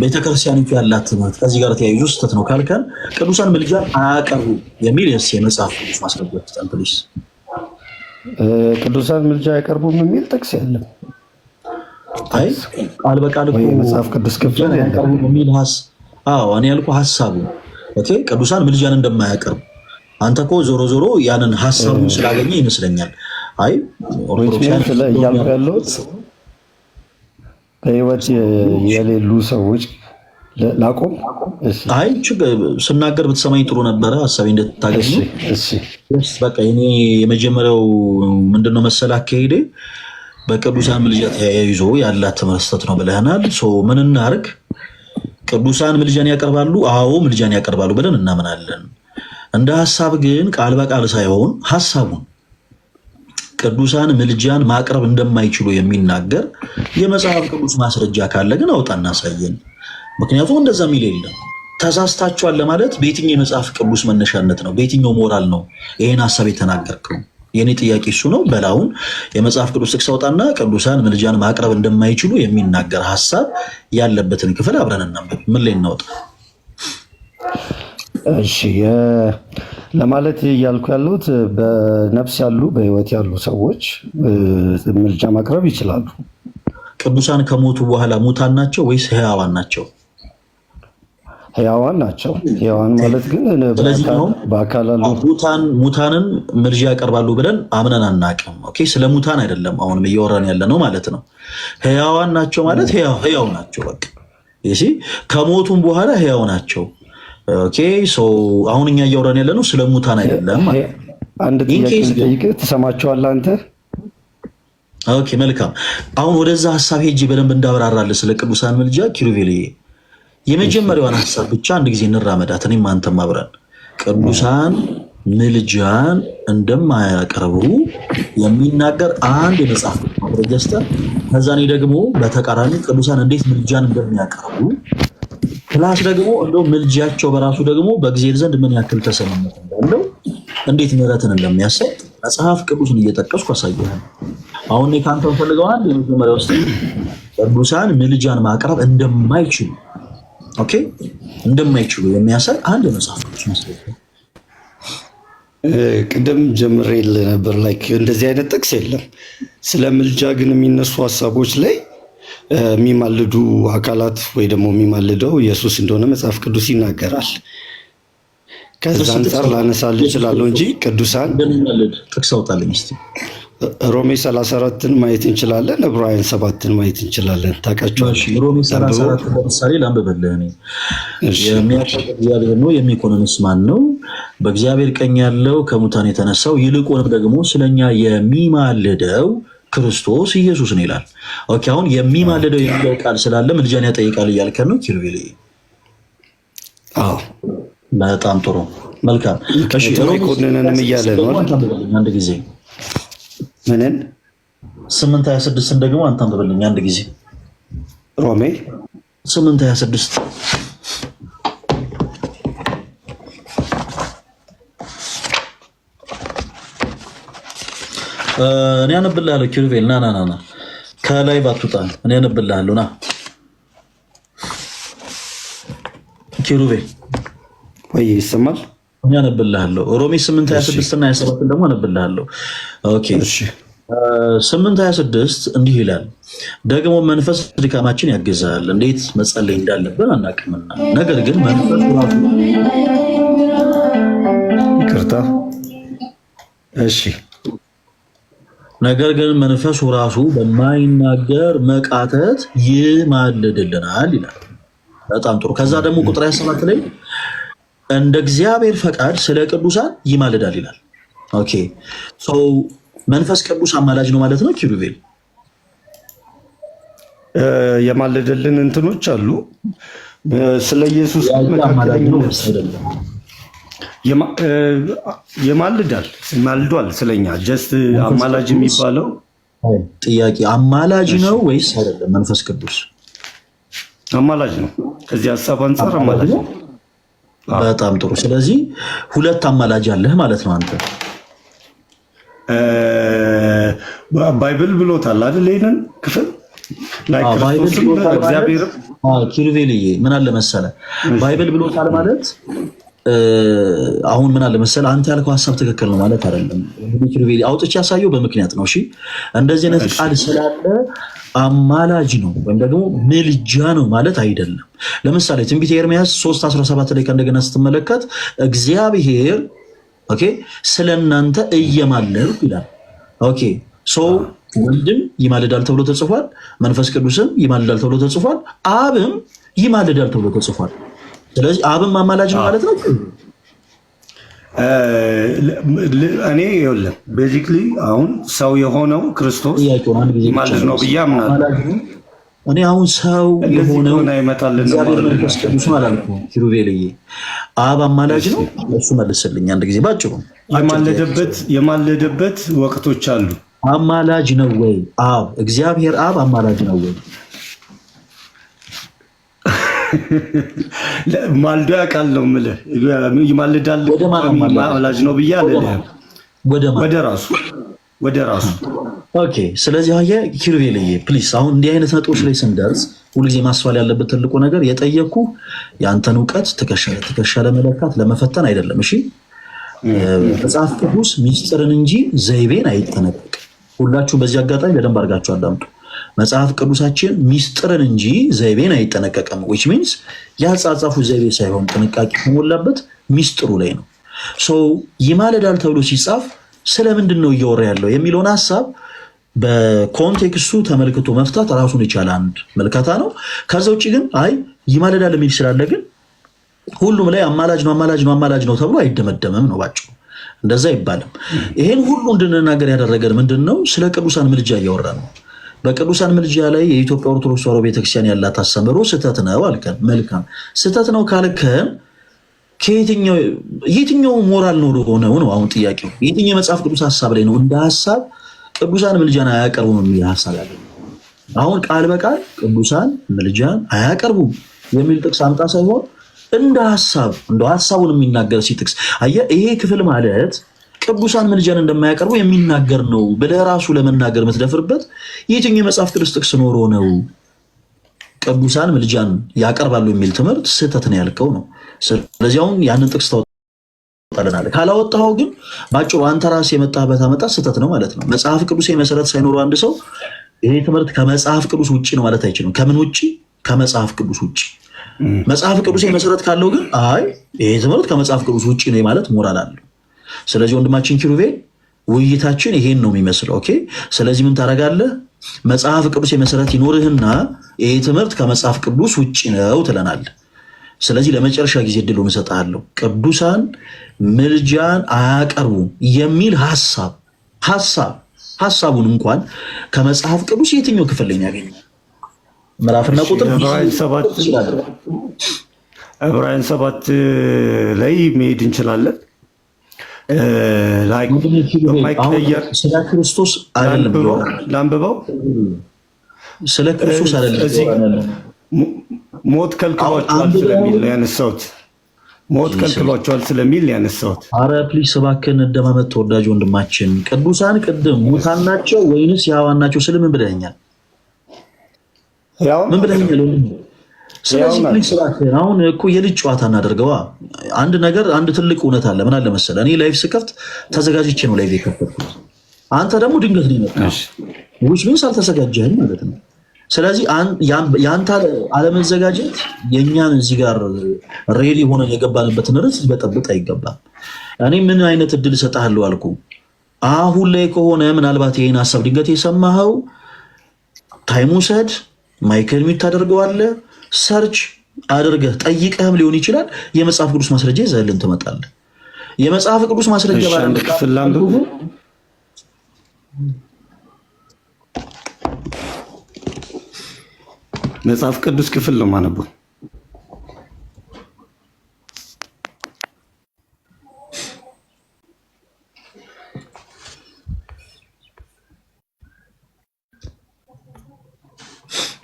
ቤተክርስቲያኒቱ ያላት ትምህርት ከዚህ ጋር ተያይዞ ስህተት ነው ካልከን ቅዱሳን ምልጃን አያቀርቡ የሚል የመጽሐፍ ቅዱስ ማስረጃ ስጠን ፕሊስ። ቅዱሳን ምልጃ አያቀርቡም የሚል ጥቅስ የለም። አይ ቃል በቃል እኮ መጽሐፍ ቅዱስ ክፍል አያቀርቡም የሚል እኔ ያልኩህ ሀሳቡ ኦኬ ቅዱሳን ምልጃን እንደማያቀርቡ አንተ እኮ ዞሮ ዞሮ ያንን ሀሳቡን ስላገኘ ይመስለኛል። አይ ኦርቶዶክስ እያልኩ ያለሁት በህይወት የሌሉ ሰዎች ላቆም። አይ ስናገር ብትሰማኝ ጥሩ ነበረ ሀሳቤ እንድታገኙ። በቃ እኔ የመጀመሪያው ምንድነው መሰለህ አካሄዴ በቅዱሳን ምልጃ ተያይዞ ያላት ትምህርት ስህተት ነው ብለናል። ምን እናድርግ? ቅዱሳን ምልጃን ያቀርባሉ? አዎ ምልጃን ያቀርባሉ ብለን እናምናለን። እንደ ሀሳብ ግን ቃል በቃል ሳይሆን ሀሳቡን ቅዱሳን ምልጃን ማቅረብ እንደማይችሉ የሚናገር የመጽሐፍ ቅዱስ ማስረጃ ካለ ግን አውጣ እናሳየን። ምክንያቱም እንደዛ የሚል የለም። ተሳስታችኋል ለማለት በየትኛው የመጽሐፍ ቅዱስ መነሻነት ነው? በየትኛው ሞራል ነው ይሄን ሀሳብ የተናገርከው? የኔ ጥያቄ እሱ ነው። በላውን የመጽሐፍ ቅዱስ ጥቅስ አውጣና ቅዱሳን ምልጃን ማቅረብ እንደማይችሉ የሚናገር ሀሳብ ያለበትን ክፍል አብረን እናንብብ። ምን ላይ እናውጣ? እሺ ለማለት እያልኩ ያለሁት በነፍስ ያሉ በህይወት ያሉ ሰዎች ምልጃ ማቅረብ ይችላሉ። ቅዱሳን ከሞቱ በኋላ ሙታን ናቸው ወይስ ህያዋን ናቸው? ህያዋን ናቸው። ህያዋን ማለት ግን በአካል አሉ። ሙታንን ምልጃ ያቀርባሉ ብለን አምነን አናውቅም። ኦኬ ስለ ሙታን አይደለም አሁንም እያወራን ያለ ነው ማለት ነው። ህያዋን ናቸው ማለት ህያው ናቸው። በቃ ከሞቱም በኋላ ህያው ናቸው። ኦኬ አሁን እኛ እያወራን ያለ ነው ስለ ሙታን አይደለም። አንድ ጥያቄ ልጠይቅህ፣ ትሰማቸዋለህ አንተ? ኦኬ መልካም። አሁን ወደዛ ሀሳብ ሄጄ በደንብ እንዳብራራለህ ስለ ቅዱሳን ምልጃ ኪሩቤል፣ የመጀመሪያዋን ሀሳብ ብቻ አንድ ጊዜ እንራመዳት። እኔም አንተም አብረን ቅዱሳን ምልጃን እንደማያቀርቡ የሚናገር አንድ የመጽሐፍ ማስረጃ ስተን ከዛ እኔ ደግሞ በተቃራኒ ቅዱሳን እንዴት ምልጃን እንደሚያቀርቡ ፕላስ ደግሞ እንደው ምልጃቸው በራሱ ደግሞ በእግዚአብሔር ዘንድ ምን ያክል ተሰሚነት እንዳለው እንዴት ምሕረትን እንደሚያሰጥ መጽሐፍ ቅዱስን እየጠቀስኩ አሳያለሁ። አሁን እኔ ካንተ ፈልገው አንድ የመጀመሪያው ውስጥ ቅዱሳን ምልጃን ማቅረብ እንደማይችሉ እንደማይችሉ የሚያሳይ አንድ መጽሐፍ ቅዱስ ማስረጃ ቅድም ጀምሬልህ ነበር። ላይክ እንደዚህ አይነት ጥቅስ የለም። ስለ ምልጃ ግን የሚነሱ ሀሳቦች ላይ የሚማልዱ አካላት ወይ ደግሞ የሚማልደው ኢየሱስ እንደሆነ መጽሐፍ ቅዱስ ይናገራል። ከዛ አንጻር ላነሳልህ እችላለሁ እንጂ ቅዱሳን ጥቅስ አውጣልኝ እስቲ። ሮሜ 34ን ማየት እንችላለን፣ ዕብራውያን 7ን ማየት እንችላለን። ታውቃቸዋለህ? ሮሜ 34 ለምሳሌ ላንብብልህ እኔ። የሚያውቀው እግዚአብሔር ነው፣ የሚኮንንስ ማን ነው? በእግዚአብሔር ቀኝ ያለው ከሙታን የተነሳው ይልቁንም ደግሞ ስለኛ የሚማልደው ክርስቶስ ኢየሱስ ነው ይላል። ኦኬ፣ አሁን የሚማልደው የሚለው ቃል ስላለ ምልጃን ያጠይቃል እያልከን ነው ኪሩቤል? አዎ፣ በጣም ጥሩ መልካም። እሺ፣ ኮንነንም እያለ ነው አንድ ጊዜ ምንን 8:26 ደግሞ አንተ አንብበልኝ አንድ ጊዜ። ሮሜ 8:26 እኔ አነብልሃለሁ ኪሩቤል። ና ከላይ ባትወጣ እኔ አነብልሃለሁ። ና ኪሩቤል ወይ ይሰማል? እኔ አነብልሃለሁ። ሮሜ 8:26 እና 27 ደግሞ አነብልሃለሁ። ኦኬ 8:26 እንዲህ ይላል፣ ደግሞ መንፈስ ድካማችን ያግዛል፣ እንዴት መጸለይ እንዳለብን አናውቅምና፣ ነገር ግን መንፈስ ራሱ ይቅርታ፣ እሺ፣ ነገር ግን መንፈሱ ራሱ በማይናገር መቃተት ይማልድልናል ይላል። በጣም ጥሩ። ከዛ ደግሞ ቁጥር 27 ላይ እንደ እግዚአብሔር ፈቃድ ስለ ቅዱሳን ይማልዳል ይላል። ኦኬ ሶ መንፈስ ቅዱስ አማላጅ ነው ማለት ነው ኪሩቤል? የማለደልን እንትኖች አሉ። ስለ ኢየሱስ ይማልዳል ስለኛ። ጀስት አማላጅ የሚባለው ጥያቄ አማላጅ ነው ወይስ አይደለም? መንፈስ ቅዱስ አማላጅ ነው። ከዚህ ሀሳብ አንጻር አማላጅ ነው። በጣም ጥሩ። ስለዚህ ሁለት አማላጅ አለህ ማለት ነው አንተ። ባይብል ብሎታል አይደል? ይሄንን ክፍል ኪሩቤልዬ ምን አለ መሰለህ፣ ባይብል ብሎታል ማለት አሁን ምን አለ መሰለህ፣ አንተ ያልከው ሀሳብ ትክክል ነው ማለት አይደለም። ኪሩቤል አውጥቼ ያሳየው በምክንያት ነው። እሺ እንደዚህ አይነት ቃል ስላለ አማላጅ ነው ወይም ደግሞ ምልጃ ነው ማለት አይደለም። ለምሳሌ ትንቢተ ኤርምያስ 3:17 ላይ ከእንደገና ስትመለከት እግዚአብሔር ኦኬ ስለናንተ እየማለድኩ ይላል። ኦኬ ሶ ወልድም ይማልዳል ተብሎ ተጽፏል፣ መንፈስ ቅዱስም ይማልዳል ተብሎ ተጽፏል፣ አብም ይማልዳል ተብሎ ተጽፏል። ስለዚህ አብም አማላጅ ነው ማለት ነው። እኔ ይኸውልህ ቤዚክሊ አሁን ሰው የሆነው ክርስቶስ ይማልድ ነው ብዬ አምናለሁ። እኔ አሁን ሰው የሆነው እግዚአብሔር መንፈስ ቅዱስ ነው አላልኩም ኪሩቤልዬ። አብ አማላጅ ነው። እሱ መልስልኝ አንድ ጊዜ ባጭሩ። የማለደበት ወቅቶች አሉ። አማላጅ ነው ወይ አብ? እግዚአብሔር አብ አማላጅ ነው ወይ? ማልዶ ያውቃል ነው የምልህ። ይማልዳል አማላጅ ነው ብዬ አልልህም። ወደ ራሱ ኦኬ። ስለዚህ አየህ ኪሩቤልዬ ፕሊስ፣ አሁን እንዲህ አይነት ነጥቦች ላይ ስንደርስ ሁልጊዜ ማስፋል ያለበት ትልቁ ነገር የጠየኩ የአንተን እውቀት ትከሻ ለመለካት ለመፈተን አይደለም። እሺ መጽሐፍ ቅዱስ ሚስጥርን እንጂ ዘይቤን አይጠነቀቅም። ሁላችሁ በዚህ አጋጣሚ በደንብ አድርጋችሁ አዳምጡ። መጽሐፍ ቅዱሳችን ሚስጥርን እንጂ ዘይቤን አይጠነቀቅም። which means ያጻጻፉ ዘይቤ ሳይሆን ጥንቃቄ የተሞላበት ሚስጥሩ ላይ ነው። ይማልዳል ተብሎ ሲጻፍ ስለምንድን ነው እያወራ ያለው የሚለውን ሀሳብ በኮንቴክስቱ ተመልክቶ መፍታት ራሱን የቻለ አንድ መልከታ ነው። ከዛ ውጭ ግን አይ ይማልዳል የሚል ስላለ ግን ሁሉም ላይ አማላጅ ነው ተብሎ አይደመደምም ነው ባጭሩ። እንደዛ አይባልም። ይሄን ሁሉ እንድንናገር ያደረገን ምንድን ነው? ስለ ቅዱሳን ምልጃ እያወራ ነው። በቅዱሳን ምልጃ ላይ የኢትዮጵያ ኦርቶዶክስ ተዋሕዶ ቤተክርስቲያን ያላት አስተምህሮ ስህተት ነው አልከን። መልካም ስህተት ነው ካልከን የትኛው ሞራል ነው ሆነው ነው አሁን ጥያቄው። የትኛው የመጽሐፍ ቅዱስ ሀሳብ ላይ ነው እንደ ሀሳብ ቅዱሳን ምልጃን አያቀርቡም የሚል ሀሳብ ያለ? አሁን ቃል በቃል ቅዱሳን ምልጃን አያቀርቡም የሚል ጥቅስ አምጣ ሳይሆን እንደ ሀሳብ እንደው ሀሳቡን የሚናገር ሲጥቅስ አየህ፣ ይሄ ክፍል ማለት ቅዱሳን ምልጃን እንደማያቀርቡ የሚናገር ነው ብለህ ራሱ ለመናገር የምትደፍርበት የትኛው የመጽሐፍ ቅዱስ ጥቅስ ኖሮ ነው ቅዱሳን ምልጃን ያቀርባሉ የሚል ትምህርት ስህተት ነው ያልከው ነው። ስለዚህ አሁን ያንን ጥቅስ ታወጣለናለህ። ካላወጣኸው ግን ባጭሩ አንተ ራስህ የመጣህበት አመጣጥ ስህተት ነው ማለት ነው። መጽሐፍ ቅዱስ መሰረት ሳይኖረው አንድ ሰው ይሄ ትምህርት ከመጽሐፍ ቅዱስ ውጪ ነው ማለት አይችልም። ከምን ውጪ? ከመጽሐፍ ቅዱስ ውጪ። መጽሐፍ ቅዱስ መሰረት ካለው ግን አይ ይሄ ትምህርት ከመጽሐፍ ቅዱስ ውጪ ነው ማለት ሞራል አለው። ስለዚህ ወንድማችን ኪሩቤል ውይይታችን ይሄን ነው የሚመስለው። ኦኬ። ስለዚህ ምን ታደርጋለህ? መጽሐፍ ቅዱስ መሰረት ይኖርህና ይሄ ትምህርት ከመጽሐፍ ቅዱስ ውጪ ነው ትለናለህ። ስለዚህ ለመጨረሻ ጊዜ እድሉን እሰጥሃለሁ። ቅዱሳን ምልጃን አያቀርቡም የሚል ሐሳቡን እንኳን ከመጽሐፍ ቅዱስ የትኛው ክፍል ላይ ያገኛል? ምዕራፍና ቁጥር ዕብራውያን 7 ላይ መሄድ እንችላለን። ስለ ክርስቶስ አይደለም ላንብበው። ስለ ክርስቶስ አይደለም። ሞት ከልክሏቸዋል ስለሚል ነው ያነሳሁት። ሞት ከልክሏቸዋል ስለሚል ያነሳሁት። አረ ፕሊስ እባክህን እንደማመጥ ተወዳጅ ወንድማችን፣ ቅዱሳን ቅድም ሙታን ናቸው ወይንስ ሕያዋን ናቸው ስል ምን ብለኸኛል? ምን ብለኸኛል ወንድም? ስለዚህ ፕሊስ እባክህን አሁን እኮ የልጅ ጨዋታ እናደርገዋ። አንድ ትልቅ እውነት አለ። ምን አለ መሰለህ፣ እኔ ላይፍ ስከፍት ተዘጋጅቼ ነው ላይፍ የከፈትኩት። አንተ ደግሞ ድንገት ነው የመጣው። which means አልተዘጋጀህም ማለት ነው። ስለዚህ ያንተ አለመዘጋጀት የኛን እዚህ ጋር ሬዲ ሆነን የገባንበትን ርዕስ ሊበጠብጥ አይገባም። እኔ ምን አይነት እድል እሰጥሃለሁ አልኩ? አሁን ላይ ከሆነ ምናልባት ይሄን ሐሳብ ድንገት የሰማኸው ታይም ውሰድ፣ ማይክል ሚውት ታደርገዋለህ፣ ሰርች አድርገህ ጠይቀህም ሊሆን ይችላል። የመጽሐፍ ቅዱስ ማስረጃ ይዘህልን ትመጣለህ። የመጽሐፍ ቅዱስ ማስረጃ መጽሐፍ ቅዱስ ክፍል ነው ማነበው።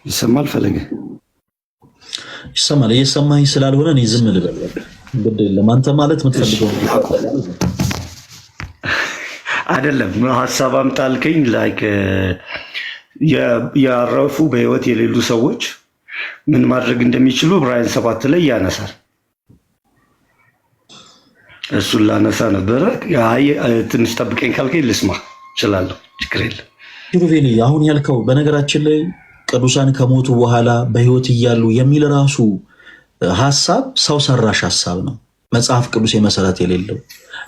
ይሰማል ፈለገ? ይሰማል። እየሰማኝ ስላልሆነ እኔ ዝም ልበል። ግድ የለም አንተ ማለት የምትፈልገው አይደለም። ሀሳብ አምጣልከኝ ላይክ ያረፉ በህይወት የሌሉ ሰዎች ምን ማድረግ እንደሚችሉ ዕብራውያን 7 ላይ ያነሳል። እሱን ላነሳ ነበረ። ትንሽ ጠብቀኝ ካልከኝ ልስማ እችላለሁ፣ ችግር የለም። ኪሩቤል አሁን ያልከው በነገራችን ላይ ቅዱሳን ከሞቱ በኋላ በህይወት እያሉ የሚል ራሱ ሐሳብ ሰው ሰራሽ ሐሳብ ነው፣ መጽሐፍ ቅዱስ መሰረት የሌለው።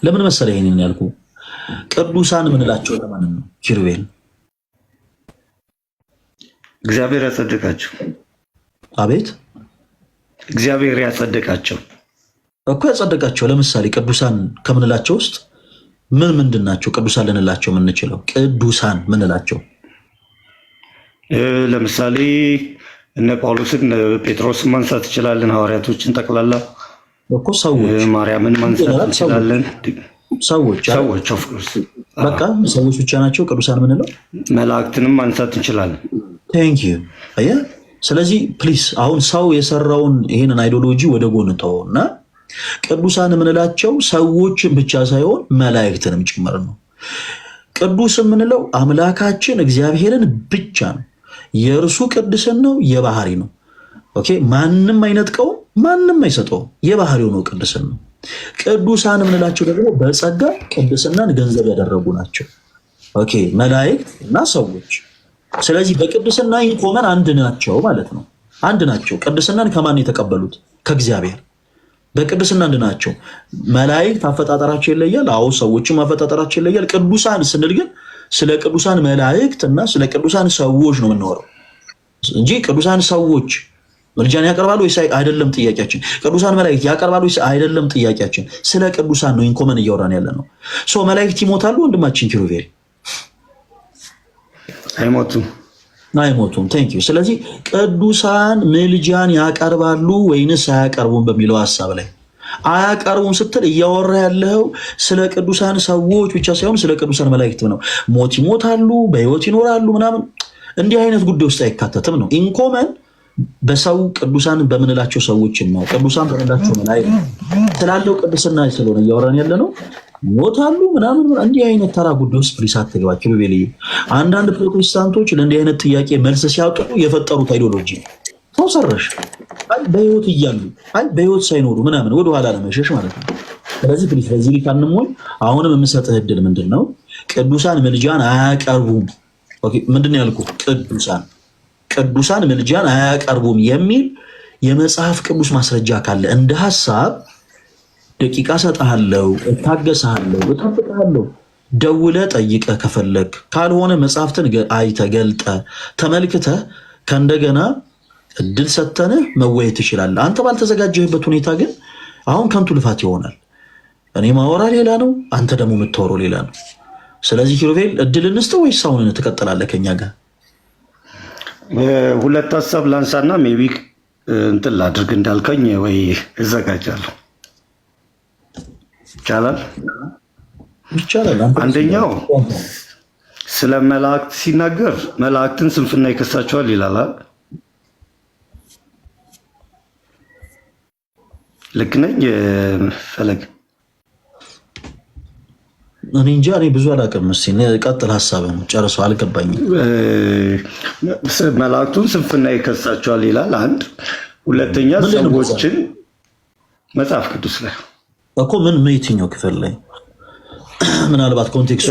ለምን መሰለህ ይሄንን ያልኩ? ቅዱሳን ምንላቸው ለማንን ነው ኪሩቤል? እግዚአብሔር ያጸደቃቸው። አቤት እግዚአብሔር ያጸደቃቸው እኮ ያጸደቃቸው። ለምሳሌ ቅዱሳን ከምንላቸው ውስጥ ምንድን ናቸው? ቅዱሳን ልንላቸው የምንችለው ቅዱሳን ምንላቸው? ለምሳሌ እነ ጳውሎስን ጴጥሮስን ማንሳት እንችላለን። ሐዋርያቶችን ጠቅላላ እኮ ሰዎች፣ ማርያምን ማንሳት እንችላለን። ሰዎች ኦፍኮርስ በቃ ሰዎች ብቻ ናቸው ቅዱሳን ምንለው። መላእክትንም ማንሳት እንችላለን። ቴንክ ዩ። አየህ፣ ስለዚህ ፕሊስ አሁን ሰው የሰራውን ይሄንን አይዲዮሎጂ ወደ ጎን ተወው እና ቅዱሳን የምንላቸው ሰዎችን ብቻ ሳይሆን መላእክትንም ጭምር ነው። ቅዱስ የምንለው አምላካችን እግዚአብሔርን ብቻ ነው። የእርሱ ቅድስናው የባህሪ ነው። ኦኬ፣ ማንም አይነጥቀውም፣ ማንም አይሰጠውም። የባህሪው ነው ቅድስናው። ቅዱሳን የምንላቸው ደግሞ በጸጋ ቅድስናን ገንዘብ ያደረጉ ናቸው። ኦኬ፣ መላእክት እና ሰዎች። ስለዚህ በቅድስና ኢንኮመን አንድ ናቸው ማለት ነው። አንድ ናቸው። ቅድስናን ከማን የተቀበሉት? ከእግዚአብሔር። በቅድስና አንድ ናቸው። መላእክት አፈጣጠራቸው ይለያል። አዎ፣ ሰዎችም አፈጣጠራቸው ይለያል። ቅዱሳን ስንል ግን ስለ ቅዱሳን መላእክት እና ስለ ቅዱሳን ሰዎች ነው የምናወራው እንጂ ቅዱሳን ሰዎች ምልጃን ያቀርባሉ ወይስ አይደለም ጥያቄያችን። ቅዱሳን መላእክት ያቀርባሉ ወይስ አይደለም ጥያቄያችን። ስለ ቅዱሳን ነው ኢንኮመን እያወራን ያለ ነው። ሶ መላእክት ይሞታሉ ወንድማችን ኪሩቤል? አይሞቱም። ቴንክ ዩ። ስለዚህ ቅዱሳን ምልጃን ያቀርባሉ ወይንስ አያቀርቡም በሚለው ሐሳብ ላይ አያቀርቡም ስትል እያወራ ያለው ስለ ቅዱሳን ሰዎች ብቻ ሳይሆን ስለ ቅዱሳን መላእክት ነው። ሞት ይሞታሉ፣ በህይወት ይኖራሉ ምናምን እንዲህ አይነት ጉዳይ ውስጥ አይካተትም ነው። ኢንኮመን በሰው ቅዱሳን በምንላቸው ሰዎች ነው፣ ቅዱሳን በምንላቸው መላእክት ስላለው ቅድስና ስለሆነ እያወራን ያለ ነው። ሞታሉ ምናምን እንዲህ አይነት ተራ ጉዳይ ውስጥ ፕሊስ አትገባ ኪሩቤል። አንዳንድ ፕሮቴስታንቶች ለእንዲህ አይነት ጥያቄ መልስ ሲያጡ የፈጠሩት አይዲዮሎጂ ሰው ሰራሽ በህይወት እያሉ በህይወት ሳይኖሩ ምናምን ወደኋላ ለመሸሽ ማለት ነው። ስለዚህ ፕሊስ በዚህ ሊካንሞል አሁንም የምሰጥህ እድል ምንድን ነው? ቅዱሳን ምልጃን አያቀርቡም ኦኬ ምንድነው ያልኩ? ቅዱሳን ምልጃን አያቀርቡም የሚል የመጽሐፍ ቅዱስ ማስረጃ ካለ እንደ ሐሳብ ደቂቃ ሰጣለሁ፣ እታገሳለሁ፣ እጠብቃለሁ። ደውለ ጠይቀ ከፈለክ ካልሆነ መጽሐፍትን አይተ ገልጠ ተመልክተ ከእንደገና እድል ሰተነ መወየት ትችላለህ። አንተ ባልተዘጋጀህበት ሁኔታ ግን አሁን ከንቱ ልፋት ይሆናል። እኔ ማወራ ሌላ ነው፣ አንተ ደግሞ የምታወራው ሌላ ነው። ስለዚህ ኪሩቤል እድል እንስጥ ወይስ አሁን ትቀጥላለህ ከኛ ጋር? ሁለት ሀሳብ ላንሳና ሜቢ እንትን ላድርግ እንዳልከኝ ወይ እዘጋጃለሁ። ይቻላል? ይቻላል። አንደኛው ስለ መላእክት ሲናገር መላእክትን ስንፍና ይከሳቸዋል ይላል። ልክ ነኝ ፈለግ? እኔ እንጃ፣ እኔ ብዙ አላውቅም። እስኪ ቀጥል፣ ሀሳብህን ጨርሰው። አልገባኝም። መላእክቱን ስንፍና ይከሳቸዋል ይላል አንድ። ሁለተኛ ሰዎችን መጽሐፍ ቅዱስ ላይ እኮ ምን የትኛው ክፍል ላይ ምናልባት ኮንቴክስቱ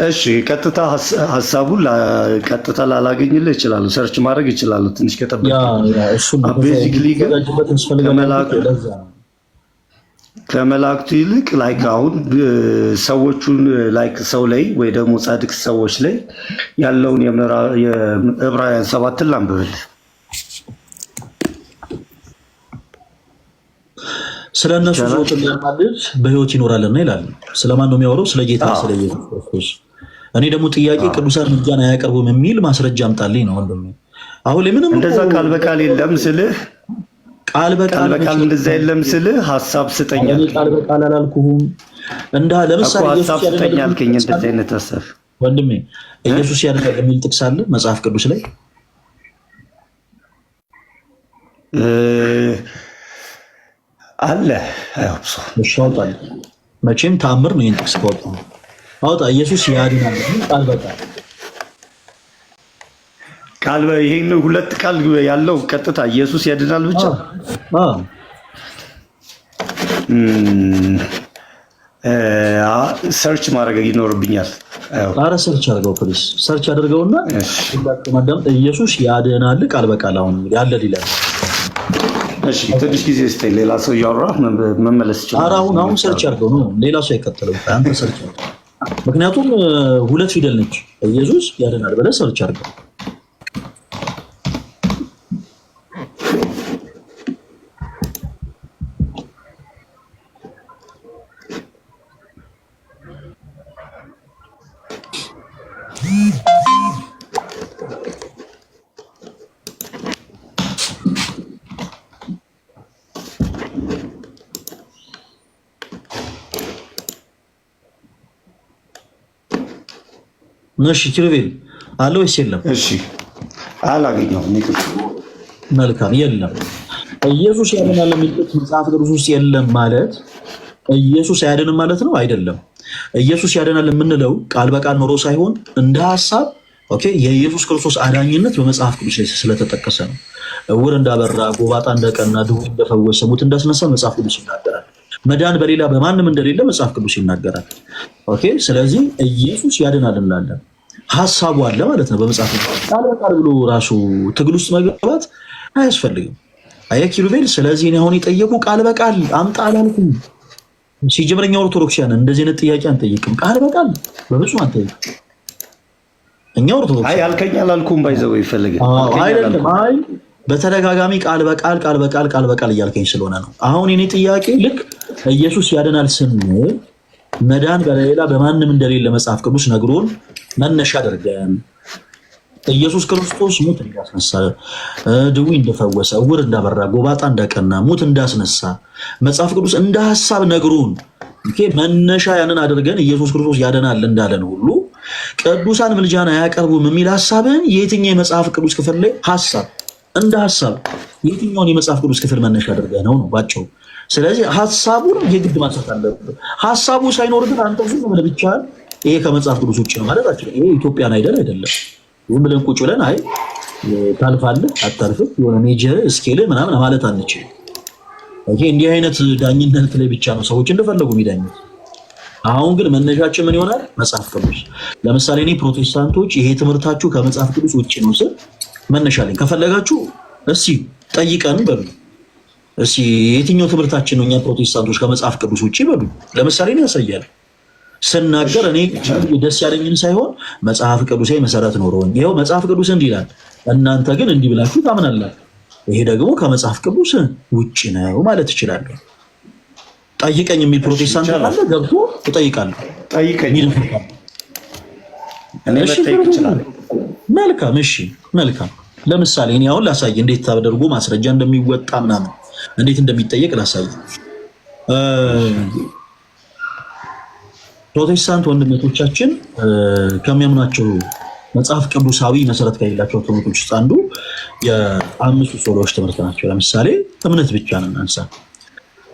እሺ፣ ቀጥታ ሀሳቡን ቀጥታ ላላገኝልህ ይችላል፣ ሰርች ማድረግ ይችላል። ትንሽ ከጠበቅ ቤዚክሊ ግን ከመላእክቱ ይልቅ ላይክ አሁን ሰዎቹን ላይክ ሰው ላይ ወይ ደግሞ ጻድቅ ሰዎች ላይ ያለውን የዕብራውያን 7 ላንብብል። ስለ እነሱ ዞት የሚያማልድ በህይወት ይኖራልና ይላል። ስለማን ነው የሚያወራው? ስለ ጌታ ስለ ኢየሱስ ክርስቶስ። እኔ ደግሞ ጥያቄ ቅዱሳን ምልጃን አያቀርቡም የሚል ማስረጃ አምጣልኝ ነው ወንድሜ። አሁን ላይ ምንም እንደዛ ቃል በቃል የለም ስልህ ቃል በቃል እንደዛ የለም ስልህ ሐሳብ ስጠኛል። ቃል በቃል አላልኩህም። ለምሳሌ ሐሳብ ስጠኛል አልከኝ። እንደዛ አይነት ሐሳብ ወንድሜ ኢየሱስ ያደረገ የሚል ጥቅስ አለ መጽሐፍ ቅዱስ ላይ? አለ። አውጣልኝ። መቼም ተአምር ነው። ይህን ጥቅስ ከወጣ አውጣ። ኢየሱስ ያድናል ቃል በቃል ይሄን ሁለት ቃል ያለው ቀጥታ ኢየሱስ ያድናል ብቻ። ሰርች ማድረግ ይኖርብኛል። አረ ሰርች አድርገው ፕሊስ፣ ሰርች አድርገውና ማዳም ኢየሱስ ያድናል ቃል በቃል አሁን ያለ ይላል። እሺ ትንሽ ጊዜ ስጠኝ፣ ሌላ ሰው እያወራ መመለስ ይችላል። ኧረ አሁን ሰርች አድርገው ነው፣ ሌላ ሰው አይከተለው። አንተ ሰርች አድርገው፣ ምክንያቱም ሁለት ፊደል ነች። ኢየሱስ ያድናል ብለህ ሰርች አድርገው። እሺ ኪሩቤል አለ ወይስ የለም? እሺ አላገኘሁም። መልካም የለም። ኢየሱስ ያድናል የሚል መጽሐፍ ቅዱስ ውስጥ የለም ማለት ኢየሱስ አያድንም ማለት ነው? አይደለም። ኢየሱስ ያድናል የምንለው ቃል በቃል ኖሮ ሳይሆን እንደ ሐሳብ ኦኬ፣ የኢየሱስ ክርስቶስ አዳኝነት በመጽሐፍ ቅዱስ ላይ ስለተጠቀሰ ነው። እውር እንዳበራ፣ ጎባጣ እንደቀና፣ ድውይ እንደፈወሰ፣ ሙት እንዳስነሳ መጽሐፍ ቅዱስ ይናገራል። መዳን በሌላ በማንም እንደሌለ መጽሐፍ ቅዱስ ይናገራል። ኦኬ፣ ስለዚህ ኢየሱስ ያድናል እንላለን። ሐሳቡ አለ ማለት ነው በመጽሐፍ ቅዱስ። ቃል በቃል ብሎ ራሱ ትግል ውስጥ መግባት አያስፈልግም። አየህ ኪሩቤል፣ ስለዚህ እኔ አሁን የጠየቁ ቃል በቃል አምጣ አላልኩም። ሲጀምረኛ ኦርቶዶክሲያን እንደዚህ አይነት ጥያቄ አንጠይቅም። ቃል በቃል በብዙ አንጠይቅም። እኛ ኦርቶዶክስ አይ አልከኝ አላልኩም። ባይዘው ይፈልጋል አይደለም። አይ በተደጋጋሚ ቃል በቃል እያልከኝ ስለሆነ ነው። አሁን የኔ ጥያቄ ልክ ኢየሱስ ያድናል ስንል መዳን በሌላ በማንም እንደሌለ መጽሐፍ ቅዱስ ነግሮን መነሻ አድርገን ኢየሱስ ክርስቶስ ሙት እንዳስነሳ፣ ድውይ እንደፈወሰ፣ እውር እንዳበራ፣ ጎባጣ እንዳቀና፣ ሙት እንዳስነሳ መጽሐፍ ቅዱስ እንደ ሐሳብ ነግሮን መነሻ ያንን አድርገን ኢየሱስ ክርስቶስ ያድናል እንዳለን ሁሉ ቅዱሳን ምልጃን አያቀርቡም የሚል ሐሳብን የትኛው የመጽሐፍ ቅዱስ ክፍል ላይ ሐሳብ እንደ ሐሳብ የትኛውን የመጽሐፍ ቅዱስ ክፍል መነሻ አድርገህ ነው ባጭሩ። ስለዚህ ሐሳቡን የግድ ማንሳት አለብህ። ሐሳቡ ሳይኖር ግን አንተ ዝም ብለህ ብቻ ይሄ ከመጽሐፍ ቅዱስ ውጭ ነው ማለት አትችልም። ይሄ ኢትዮጵያን አይደለም። ዝም ብለን ቁጭ ብለን አይ ታልፋለህ አታልፍም የሆነ ሜጀር ስኬል ምናምን ማለት አንችልም። ይሄ እንዲህ አይነት ዳኝነት ላይ ብቻ ነው ሰዎች እንደፈለጉ የሚዳኙት። አሁን ግን መነሻችን ምን ይሆናል? መጽሐፍ ቅዱስ። ለምሳሌ እኔ ፕሮቴስታንቶች ይሄ ትምህርታችሁ ከመጽሐፍ ቅዱስ ውጪ ነው ስል መነሻ ላይ ከፈለጋችሁ እስቲ ጠይቀን በሉ። እስቲ የትኛው ትምህርታችን ነው እኛ ፕሮቴስታንቶች ከመጽሐፍ ቅዱስ ውጪ በሉ። ለምሳሌ ነው ያሳያል ስናገር እኔ ደስ ያለኝን ሳይሆን መጽሐፍ ቅዱሳዊ መሰረት ኖሮኝ ይሄው መጽሐፍ ቅዱስ እንዲህ ይላል፣ እናንተ ግን እንዲህ ብላችሁ ታምናላችሁ። ይሄ ደግሞ ከመጽሐፍ ቅዱስ ውጪ ነው ማለት እችላለሁ። ጠይቀኝ የሚል ፕሮቴስታንት ካለ ገብቶ እጠይቃለሁ። ጠይቀኝ እኔ መጠየቅ እችላለሁ። መልካም እሺ፣ መልካም። ለምሳሌ እኔ አሁን ላሳይ እንዴት ተደርጎ ማስረጃ እንደሚወጣ ምናምን እንዴት እንደሚጠየቅ ላሳይ። ፕሮቴስታንት ወንድሞቻችን ከሚያምናቸው መጽሐፍ ቅዱሳዊ መሰረት ከሌላቸው ትምህርቶች ውስጥ አንዱ የአምስቱ ሶሎዎች ትምህርት ናቸው። ለምሳሌ እምነት ብቻ ነው እናንሳ።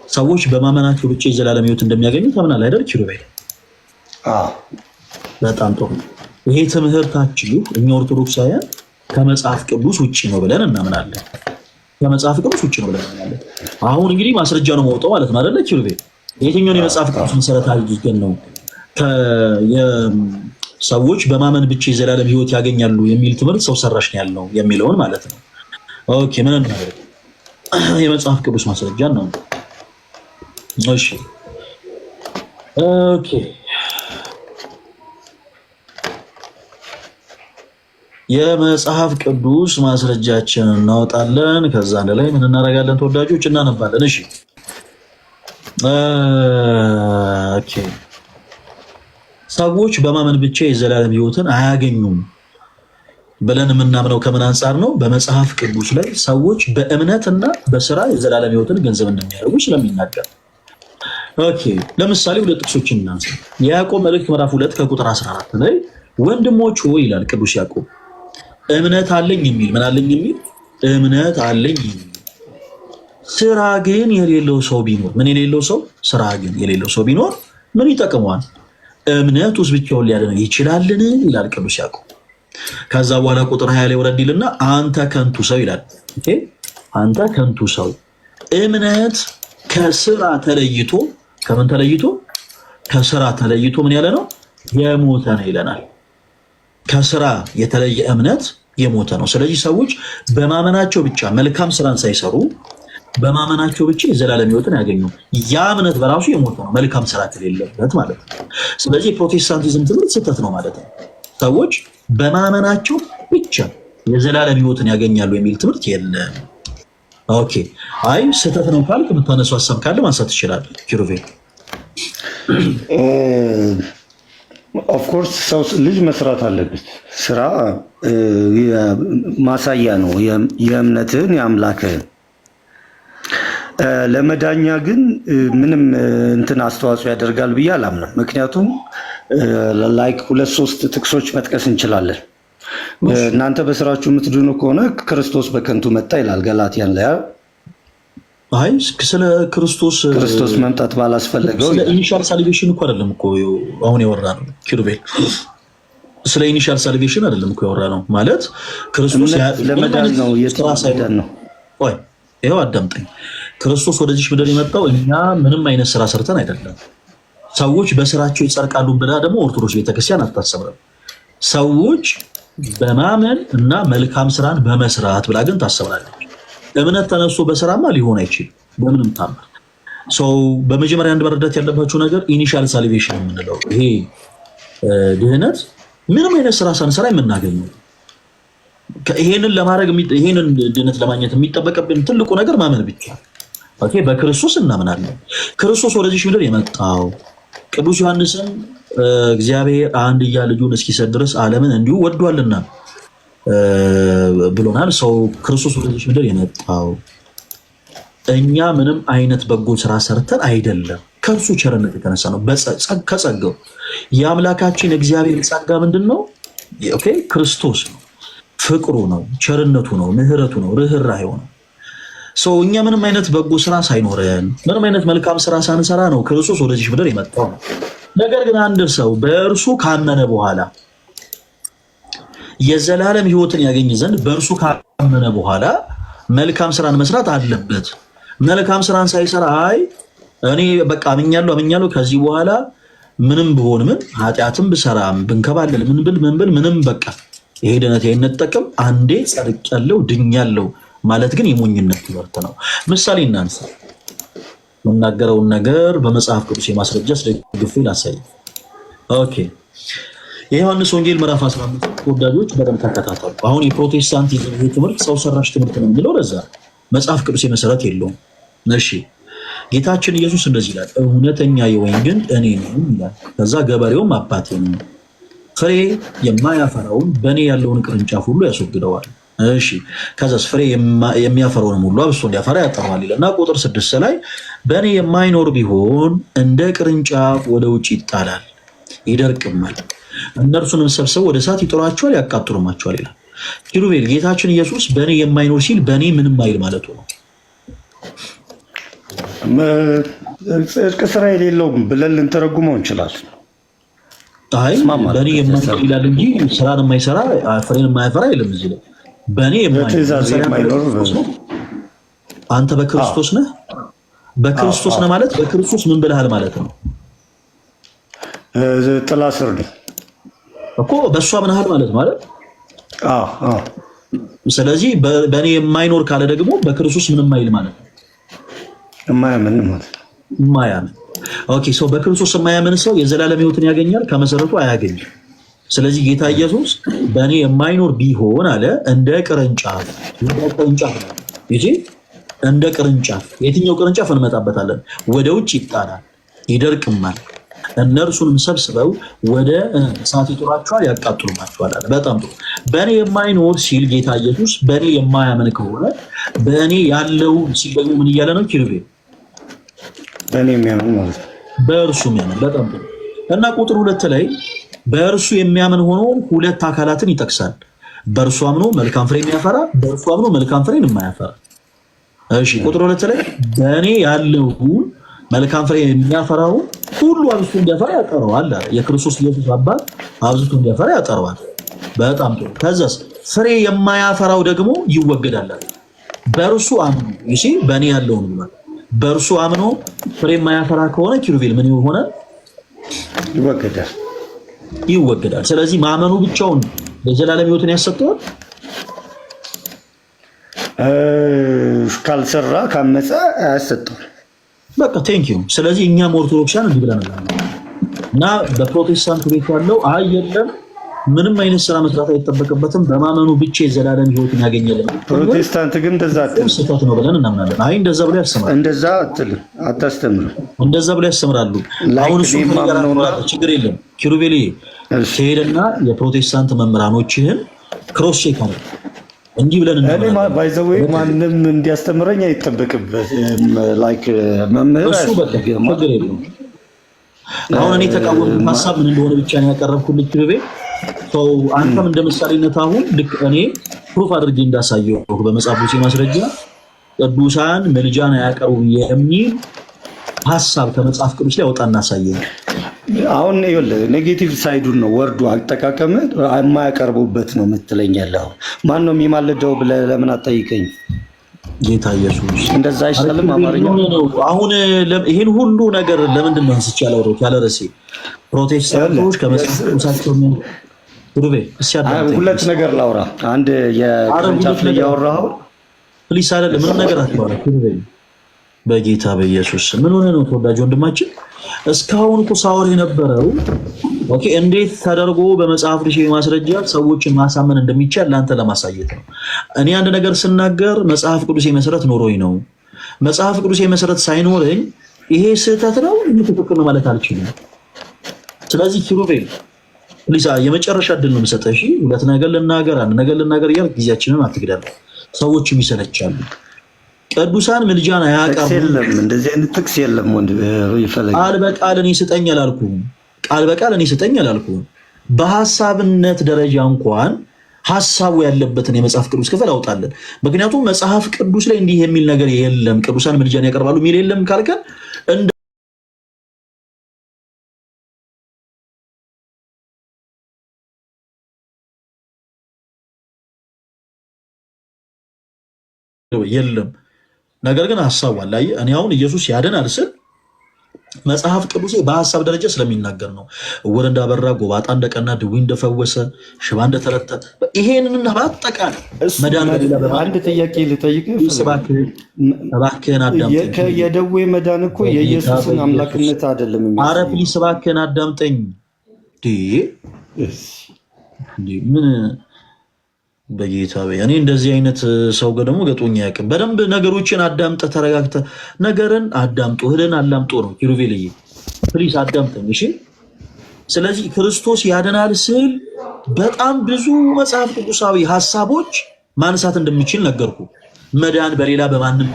ሰዎች በማመናቸው ብቻ የዘላለም ሕይወት እንደሚያገኙ ታምናለህ አይደል? ኪሩቤል በጣም ጥሩ። ይሄ ትምህርታችሁ እኛ ኦርቶዶክሳውያን ከመጽሐፍ ቅዱስ ውጪ ነው ብለን እናምናለን። ከመጽሐፍ ቅዱስ ውጪ ነው ብለን እናምናለን። አሁን እንግዲህ ማስረጃ ነው መውጣው ማለት ነው አይደል? ኪሩቤል የትኛውን የመጽሐፍ ቅዱስ መሰረት አድርገን ነው ሰዎች በማመን ብቻ የዘላለም ሕይወት ያገኛሉ የሚል ትምህርት ሰው ሰራሽ ነው ያለው የሚለውን ማለት ነው። ኦኬ ምን እናደርግ? የመጽሐፍ ቅዱስ ማስረጃ ነው። እሺ ኦኬ የመጽሐፍ ቅዱስ ማስረጃችንን እናወጣለን። ከዛ ላይ ምን እናደርጋለን? ተወዳጆች እናነባለን። እሺ ኦኬ ሰዎች በማመን ብቻ የዘላለም ሕይወትን አያገኙም ብለን የምናምነው ከምን አንጻር ነው? በመጽሐፍ ቅዱስ ላይ ሰዎች በእምነትና በስራ የዘላለም ሕይወትን ገንዘብ እንደሚያደርጉ ስለሚናገር። ኦኬ ለምሳሌ ሁለት ጥቅሶችን እናንሳ። የያዕቆብ መልእክት ምዕራፍ 2 ከቁጥር 14 ላይ ወንድሞች ሆይ ይላል ቅዱስ ያዕቆብ እምነት አለኝ የሚል ምን አለኝ የሚል እምነት አለኝ የሚል ስራ ግን የሌለው ሰው ቢኖር ምን የሌለው ሰው ስራ ግን የሌለው ሰው ቢኖር ምን ይጠቅመዋል? እምነት ውስጥ ብቻውን ሊያድነው ይችላልን? ይላል ቅዱስ ያዕቆብ። ከዛ በኋላ ቁጥር 20 ላይ ወረድ ይልና አንተ ከንቱ ሰው ይላል። ኦኬ አንተ ከንቱ ሰው እምነት ከስራ ተለይቶ ከምን ተለይቶ? ከስራ ተለይቶ ምን ያለ ነው? የሞተ ነው ይለናል። ከስራ የተለየ እምነት የሞተ ነው። ስለዚህ ሰዎች በማመናቸው ብቻ መልካም ስራን ሳይሰሩ በማመናቸው ብቻ የዘላለም ሕይወትን ያገኙ። ያ እምነት በራሱ የሞተ ነው፣ መልካም ስራ ከሌለበት ማለት ነው። ስለዚህ የፕሮቴስታንቲዝም ትምህርት ስህተት ነው ማለት ነው። ሰዎች በማመናቸው ብቻ የዘላለም ሕይወትን ያገኛሉ የሚል ትምህርት የለም። ኦኬ አይ ስህተት ነው ካልክ የምታነሱ ሀሳብ ካለ ማንሳት ትችላለህ ኪሩቤል። ኦፍኮርስ ሰው ልጅ መስራት አለበት። ስራ ማሳያ ነው የእምነትህን የአምላክህን። ለመዳኛ ግን ምንም እንትን አስተዋጽኦ ያደርጋል ብዬ አላምንም። ምክንያቱም ላይክ 2-3 ጥቅሶች መጥቀስ እንችላለን። እናንተ በስራችሁ የምትድኑ ከሆነ ክርስቶስ በከንቱ መጣ ይላል ገላትያን ላይ። አይ ስለ ክርስቶስ መምጣት ባላስፈለገው ስለ ኢኒሻል ሳልቬሽን እኮ አይደለም እኮ አሁን ያወራ ነው ኪሩቤል። ስለ ኢኒሻል ሳልቬሽን አይደለም እኮ ያወራ ነው ማለት ክርስቶስ ለመዳን ነው የተዋሰደን ነው። ወይ ይሄው አዳምጠኝ። ክርስቶስ ወደዚህ ምድር የመጣው እኛ ምንም አይነት ስራ ሰርተን አይደለም። ሰዎች በስራቸው ይጸድቃሉ ብላ ደግሞ ኦርቶዶክስ ቤተክርስቲያን አታስብም። ሰዎች በማመን እና መልካም ስራን በመስራት ብላ ግን ታስባለች። እምነት ተነስቶ በስራማ ሊሆን አይችልም በምንም ታምር። በመጀመሪያ አንድ መረዳት ያለባችሁ ነገር ኢኒሻል ሳልቬሽን የምንለው ይሄ ድህነት ምንም አይነት ስራ ሳንሰራ የምናገኘው። ይሄንን ለማድረግ ይሄንን ድህነት ለማግኘት የሚጠበቅብን ትልቁ ነገር ማመን ብቻ። ኦኬ በክርስቶስ እናምናለን። ክርስቶስ ወደዚህ ምድር የመጣው ቅዱስ ዮሐንስን እግዚአብሔር አንድያ ልጁን እስኪሰጥ ድረስ ዓለምን እንዲሁ ወዷልና ብሎናል። ሰው ክርስቶስ ወደዚህ ምድር የመጣው እኛ ምንም አይነት በጎ ስራ ሰርተን አይደለም፣ ከእርሱ ቸርነት የተነሳ ነው። ከጸጋው የአምላካችን እግዚአብሔር ጸጋ ምንድን ነው? ኦኬ ክርስቶስ ነው፣ ፍቅሩ ነው፣ ቸርነቱ ነው፣ ምህረቱ ነው፣ ርህራሄው ነው። እኛ ምንም አይነት በጎ ስራ ሳይኖረን ምንም አይነት መልካም ስራ ሳንሰራ ነው ክርስቶስ ወደዚህ ምድር የመጣው ነው። ነገር ግን አንድ ሰው በእርሱ ካመነ በኋላ የዘላለም ሕይወትን ያገኝ ዘንድ በእርሱ ካመነ በኋላ መልካም ስራን መስራት አለበት። መልካም ስራን ሳይሰራ አይ እኔ በቃ አምኛለሁ ከዚህ በኋላ ምንም ብሆን ምን ኃጢአትም ብሰራም ብንከባለል ምን ብል ምንም በቃ ይሄ ድነት አይነጠቅም አንዴ ጸድቄያለሁ ድኛለሁ ማለት ግን የሞኝነት ትምህርት ነው። ምሳሌ እናንሳ። የምናገረውን ነገር በመጽሐፍ ቅዱስ የማስረጃ ስለግፌ ላሳይ። ኦኬ የዮሐንስ ወንጌል ምዕራፍ 15 ተወዳጆች በደንብ ተከታተሉ። አሁን የፕሮቴስታንቲዝም ትምህርት ሰው ሰራሽ ትምህርት ነው የሚለው ለዛ መጽሐፍ ቅዱስ መሰረት የለውም። እሺ ጌታችን ኢየሱስ እንደዚህ ይላል፣ እውነተኛ የወይን ግንድ እኔ ነኝ ይላል። ከዛ ገበሬውም አባቴ ነው፣ ፍሬ የማያፈራውን በእኔ ያለውን ቅርንጫፍ ሁሉ ያስወግደዋል። እሺ ከዛስ ፍሬ የሚያፈራውን ሁሉ አብዝቶ እንዲያፈራ ያጠራዋል ይላልና ቁጥር 6 ላይ በእኔ የማይኖር ቢሆን እንደ ቅርንጫፍ ወደ ውጭ ይጣላል ይደርቅማል፣ እነርሱንም ሰብስበው ወደ እሳት ይጥሏቸዋል ያቃጥሉማቸዋል ይላል። ኪሩቤል ጌታችን ኢየሱስ በእኔ የማይኖር ሲል በእኔ ምንም አይል ማለቱ ነው። ጽድቅ ስራ የሌለውም ብለን ልንተረጉመው እንችላለን። አይ በእኔ የማይኖር ይላል እንጂ ስራን የማይሰራ ፍሬን የማያፈራ የለም። እዚህ ላይ በእኔ የማይኖር አንተ በክርስቶስ ነህ። በክርስቶስ ነህ ማለት በክርስቶስ ምን ብለሃል ማለት ነው? ጥላ ስር ነኝ እኮ በእሷ ምንሃል ማለት ነው አይደል? ስለዚህ በእኔ የማይኖር ካለ ደግሞ በክርስቶስ ምንም አይል ማለት ነው። የማያምን ማለት ነው። የማያምን ኦኬ። ሰው በክርስቶስ የማያምን ሰው የዘላለም ሕይወትን ያገኛል? ከመሰረቱ አያገኝም። ስለዚህ ጌታ ኢየሱስ በእኔ የማይኖር ቢሆን አለ እንደ ቅርንጫፍ እንደ ቅርንጫፍ የትኛው ቅርንጫፍ እንመጣበታለን። ወደ ውጭ ይጣላል ይደርቅማል፣ እነርሱንም ሰብስበው ወደ እሳት ይጥሏቸዋል ያቃጥሉማቸዋል አለ። በጣም ጥሩ። በእኔ የማይኖር ሲል ጌታ ኢየሱስ በእኔ የማያምን ከሆነ በእኔ ያለው ሲል ደግሞ ምን እያለ ነው? ኪሩቤል በእኔ የሚያምን ማለት ነው። በእርሱ የሚያምን። በጣም ጥሩ። እና ቁጥር 2 ላይ በእርሱ የሚያምን ሆኖ ሁለት አካላትን ይጠቅሳል። በእርሱ አምኖ መልካም ፍሬ የሚያፈራ፣ በእርሱ አምኖ መልካም ፍሬን የማያፈራ። እሺ ቁጥር 2 ላይ በእኔ ያለውን መልካም ፍሬ የሚያፈራው ሁሉ አብዝቶ እንዲያፈራ ያጠረዋል አለ። የክርስቶስ ኢየሱስ አባት አብዝቶ እንዲያፈራ ያጠረዋል። በጣም ጥሩ። ከዛስ ፍሬ የማያፈራው ደግሞ ይወገዳል አለ። በእርሱ አምኖ እሺ በእኔ ያለውን ብሏል። በእርሱ አምኖ ፍሬ የማያፈራ ከሆነ ኪሩቤል ምን ይሆናል? ይወገዳል። ስለዚህ ማመኑ ብቻውን ለዘላለም ሕይወትን ያሰጠዋል? ካልሰራ ካመፀ አያሰጠውም። በቃ ቴንክ ዩ። ስለዚህ እኛም ኦርቶዶክሳን እንዲህ ብለናል እና በፕሮቴስታንት ቤት ያለው አይ የለም ምንም አይነት ስራ መስራት አይጠበቅበትም በማመኑ ብቻ የዘላለም ሕይወትን ያገኛል። ፕሮቴስታንት ግን እንደዛ አትልም፣ ስህተት ነው ብለን እናምናለን። አይ እንደዛ ብለው ያስተምራሉ። እንደዛ አትልም፣ አታስተምርም። እንደዛ ብለው ያስተምራሉ። አሁን እሱ ችግር የለም ኪሩቤል ትሄድና የፕሮቴስታንት መምህራኖችህን ክሮስ ቼክ አለ እንዲህ ብለን እኔ ባይዘው ማንም እንዲያስተምረኝ አይጠበቅበትም። ላይክ መምህር እሱ በቃ ችግር የለም። አሁን እኔ ተቃወምኩት ሐሳብ ምን እንደሆነ ብቻ ነው ያቀረብኩልህ ኪሩቤል። ሰው አንተም እንደ ምሳሌነት አሁን ልክ እኔ ፕሩፍ አድርጌ እንዳሳየው በመጽሐፍ ቅዱስ ማስረጃ ቅዱሳን ምልጃን አያቀርቡም የሚል ሐሳብ ከመጽሐፍ ቅዱስ ላይ አውጣና አሳየኝ። አሁን ይኸውልህ ኔጌቲቭ ሳይዱን ነው ወርዱ አጠቃቀም የማያቀርቡበት ነው የምትለኝ ያለው። ማን ነው የሚማልደው ብለህ ለምን አትጠይቀኝ? ጌታ ኢየሱስ እንደዛ አይሻልም? አማርኛ አሁን ይሄን ሁሉ ነገር ለምንድን ነው አንስቼ ያላወራሁት? ያለ ርዕሴ ፕሮቴስታንቶች ከመጽሐፍ ቅዱሳቸው ሁለት ነገር ላውራ። አንድ የቅርንጫፍ ላይ ያወራኸው ፕሊስ አይደለም ምንም ነገር አትባለ። በጌታ በኢየሱስ ምን ሆነ ነው ተወዳጅ ወንድማችን? እስካሁን እኮ ሳወር የነበረው ኦኬ እንዴት ተደርጎ በመጽሐፍ ቅዱስ ማስረጃ ሰዎችን ማሳመን እንደሚቻል ለአንተ ለማሳየት ነው። እኔ አንድ ነገር ስናገር መጽሐፍ ቅዱስ መሰረት ኖሮኝ ነው። መጽሐፍ ቅዱስ መሰረት ሳይኖረኝ ይሄ ስህተት ነው ይሄ ትክክል ነው ማለት አልችልም። ስለዚህ ኪሩቤል ሊሳ የመጨረሻ እድል ነው የምሰጠህ። እሺ ሁለት ነገር ልናገር አንድ ነገር ልናገር እያልክ ጊዜያችንን አትግደል። ሰዎችም ይሰለቻሉ። ቅዱሳን ምልጃን አያቀርቡም። እንደዚህ አይነት ጥቅስ የለም። ወንድ ይፈልጋል። ቃል በቃል እኔ ስጠኝ አላልኩም። ቃል በቃል እኔ ስጠኝ አላልኩም። በሐሳብነት ደረጃ እንኳን ሐሳቡ ያለበትን የመጽሐፍ ቅዱስ ክፍል አውጣለን። ምክንያቱም መጽሐፍ ቅዱስ ላይ እንዲህ የሚል ነገር የለም። ቅዱሳን ምልጃን ያቀርባሉ የሚል የለም ካልከን የለም። ነገር ግን ሐሳቡ አለ። እኔ አሁን ኢየሱስ ያድናል ስል መጽሐፍ ቅዱሴ በሐሳብ ደረጃ ስለሚናገር ነው። እውር እንዳበራ፣ ጎባጣ እንደቀና፣ ድዊ እንደፈወሰ፣ ሽባ እንደተረተ ይሄንንና በአጠቃላይ መዳን አንድ ጥያቄ ልጠይቅህ። እባክህን አዳምጠኝ። የደዌ መዳን እኮ የኢየሱስን አምላክነት አይደለም። ኧረ ፕሊስ እባክህን አዳምጠኝ። ምን በጌታ እኔ እንደዚህ አይነት ሰው ደግሞ ገጦኝ ያውቅም። በደንብ ነገሮችን አዳምጠህ ተረጋግተህ ነገርን አዳምጦ ህልን አላምጦ ነው። ኪሩቤልዬ ፕሊስ አዳምጠኝ እሺ። ስለዚህ ክርስቶስ ያድናል ስል በጣም ብዙ መጽሐፍ ቅዱሳዊ ሐሳቦች ማንሳት እንደሚችል ነገርኩ። መዳን በሌላ በማንም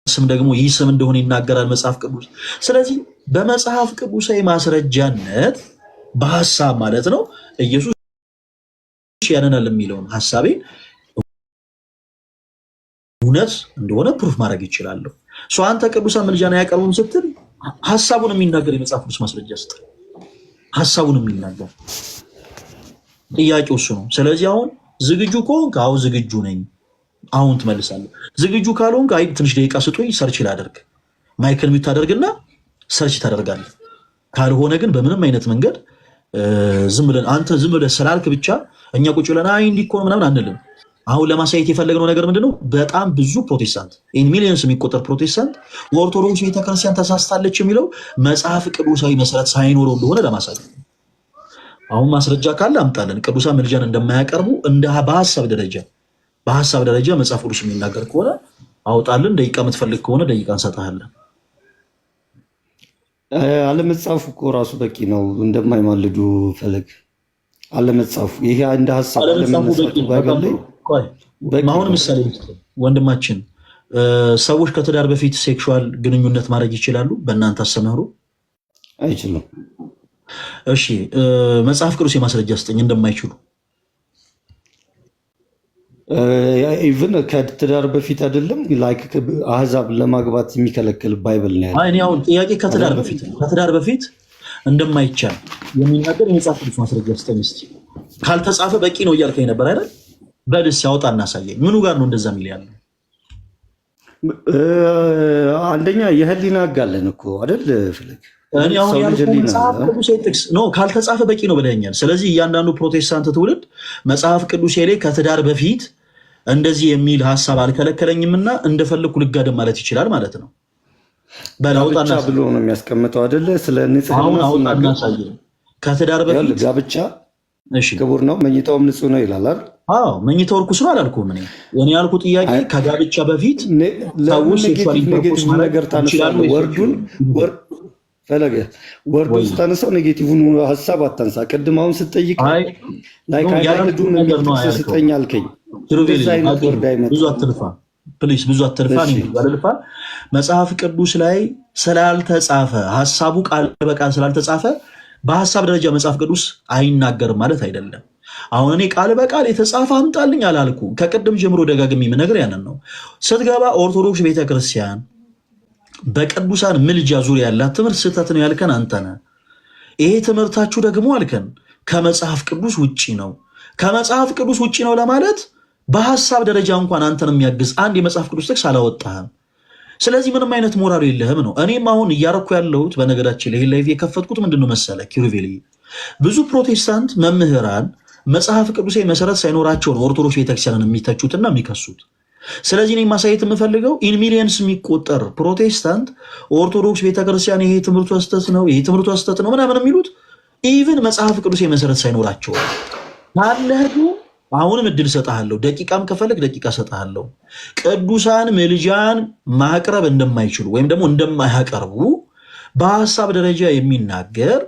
ስም ደግሞ ይህ ስም እንደሆነ ይናገራል መጽሐፍ ቅዱስ። ስለዚህ በመጽሐፍ ቅዱሳዊ ማስረጃነት በሐሳብ ማለት ነው ኢየሱስ ያድናል የሚለውን ሐሳቤን እውነት እንደሆነ ፕሩፍ ማድረግ ይችላለሁ። አንተ ቅዱሳን ምልጃን አያቀርቡም ስትል ሐሳቡን የሚናገር የመጽሐፍ ቅዱስ ማስረጃ ስጥ። ሐሳቡን የሚናገር ጥያቄው እሱ ነው። ስለዚህ አሁን ዝግጁ ከሆንክ አሁን ዝግጁ ነኝ አሁን ትመልሳለህ። ዝግጁ ካልሆንክ አይ ትንሽ ደቂቃ ስጡኝ ሰርች ላደርግ ማይክል ሚውት ታደርግና ሰርች ታደርጋለህ። ካልሆነ ግን በምንም አይነት መንገድ ዝም ብለህ ስላልክ ብቻ እኛ ቁጭ ብለን አይ እንዲህ እኮ ነው ምናምን አንልም። አሁን ለማሳየት የፈለግነው ነገር ምንድነው? በጣም ብዙ ፕሮቴስታንት ሚሊዮንስ የሚቆጠር ፕሮቴስታንት ኦርቶዶክስ ቤተክርስቲያን ተሳስታለች የሚለው መጽሐፍ ቅዱሳዊ መሰረት ሳይኖረው እንደሆነ ለማሳየት አሁን ማስረጃ ካለ አምጣለን። ቅዱሳን ምልጃን እንደማያቀርቡ በሐሳብ ደረጃ መጽሐፍ ቅዱስ የሚናገር ከሆነ አውጣልን። ደቂቃ የምትፈልግ ከሆነ ደቂቃ እንሰጥሃለን። አለመጻፉ እኮ ራሱ በቂ ነው። እንደማይማልዱ ፈለግ አለመጻፉ ይሄ እንደ ሐሳብ አለመጻፉ ባይበል አሁን ምሳሌ ወንድማችን ሰዎች ከትዳር በፊት ሴክሹዋል ግንኙነት ማድረግ ይችላሉ? በእናንተ አስተምህሮ አይችሉም። እሺ መጽሐፍ ቅዱስ የማስረጃ ስጠኝ እንደማይችሉ። ኢቭን ከትዳር በፊት አይደለም ላይክ አህዛብ ለማግባት የሚከለክል ባይብል ነው ያለው። እኔ አሁን ጥያቄ ከትዳር በፊት እንደማይቻል የሚናገር የመጽሐፍ ቅዱስ ማስረጃ ስጠኝ እስኪ። ካልተጻፈ በቂ ነው እያልከኝ ነበር አይደል? በልስ ያወጣ እናሳየኝ። ምኑ ጋር ነው እንደዛ የሚል ያለው? አንደኛ የህሊና ህግ አለን እኮ አይደል ፍለግ እኔ አሁን ያልኩት መጽሐፍ ቅዱስ ጥቅስ ነው ካልተጻፈ በቂ ነው ብለኛል። ስለዚህ እያንዳንዱ ፕሮቴስታንት ትውልድ መጽሐፍ ቅዱስ ላይ ከትዳር በፊት እንደዚህ የሚል ሐሳብ አልከለከለኝምና እንደፈለኩ ልጋደም ማለት ይችላል ማለት ነው። ጋብቻ ብሎ ነው የሚያስቀምጠው አይደለ? ስለ ንጽህና ከትዳር በፊት ጋብቻ ክቡር ነው መኝታውም ንጹህ ነው ይላል አይደል? አዎ መኝታው ርኩስ ነው አላልኩም። እኔ ያልኩት ጥያቄ ከጋብቻ በፊት ሰዎች ሴክሹዋል ኢንተርኮርስ ነገር ታነሳለ ወርዱን ስታነሳው ኔጌቲቭን ሐሳብ አታንሳ። ቅድም አሁን ስትጠይቅ ስጠኝ አልከኝ። ብዙ አትልፋ ፕሊስ፣ ብዙ አትልፋ። መጽሐፍ ቅዱስ ላይ ስላልተጻፈ ሐሳቡ ቃል በቃል ስላልተጻፈ በሐሳብ ደረጃ መጽሐፍ ቅዱስ አይናገርም ማለት አይደለም። አሁን እኔ ቃል በቃል የተጻፈ አምጣልኝ አላልኩም። ከቅድም ጀምሮ ደጋግሜ የምነግርህ ያንን ነው። ስትገባ ኦርቶዶክስ ቤተክርስቲያን በቅዱሳን ምልጃ ዙሪያ ያላት ትምህርት ስህተት ነው ያልከን አንተ ነህ። ይሄ ትምህርታችሁ ደግሞ አልከን ከመጽሐፍ ቅዱስ ውጪ ነው። ከመጽሐፍ ቅዱስ ውጪ ነው ለማለት በሐሳብ ደረጃ እንኳን አንተን የሚያግዝ አንድ የመጽሐፍ ቅዱስ ጥቅስ አላወጣህም። ስለዚህ ምንም አይነት ሞራሉ የለህም ነው። እኔም አሁን እያረኩ ያለሁት በነገራችን ላይ ላይቭ የከፈትኩት ምንድነው መሰለህ ኪሩቤል፣ ብዙ ፕሮቴስታንት መምህራን መጽሐፍ ቅዱሳዊ መሰረት ሳይኖራቸው ነው ኦርቶዶክስ ቤተክርስቲያንን የሚተቹትና የሚከሱት። ስለዚህ እኔ ማሳየት የምፈልገው ኢን ሚሊየንስ የሚቆጠር ፕሮቴስታንት ኦርቶዶክስ ቤተክርስቲያን ይሄ ትምህርቱ ስህተት ነው፣ ይሄ ትምህርቱ ስህተት ነው ምናምን የሚሉት ኢቭን መጽሐፍ ቅዱሳዊ መሰረት ሳይኖራቸው ካለህ አሁንም እድል ሰጣለሁ። ደቂቃም ከፈለግ ደቂቃ ሰጣለሁ። ቅዱሳን ምልጃን ማቅረብ እንደማይችሉ ወይም ደግሞ እንደማያቀርቡ በሐሳብ ደረጃ የሚናገር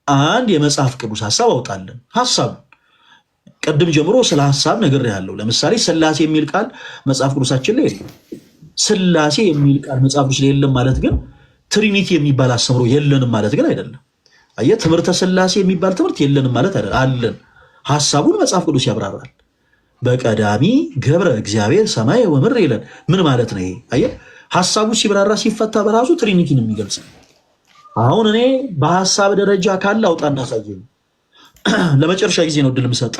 አንድ የመጽሐፍ ቅዱስ ሐሳብ አውጣለን። ሐሳብ ቅድም ጀምሮ ስለ ሐሳብ ነግሬሃለሁ። ለምሳሌ ስላሴ የሚል ቃል መጽሐፍ ቅዱሳችን ላይ የለም። ስላሴ የሚል ቃል መጽሐፍ ቅዱስ ላይ የለም ማለት ግን ትሪኒቲ የሚባል አስተምሮ የለንም ማለት ግን አይደለም። አየህ፣ ትምህርተ ስላሴ የሚባል ትምህርት የለንም ማለት አይደለም፣ አለን። ሐሳቡን መጽሐፍ ቅዱስ ያብራራል። በቀዳሚ ገብረ እግዚአብሔር ሰማይ ወምድር ይላል። ምን ማለት ነው ይሄ? አየህ፣ ሐሳቡ ሲብራራ ሲፈታ በራሱ ትሪኒቲን የሚገልጽ። አሁን እኔ በሐሳብ ደረጃ ካለ አውጣና ሳየኝ። ለመጨረሻ ጊዜ ነው ድል ምሰጥ።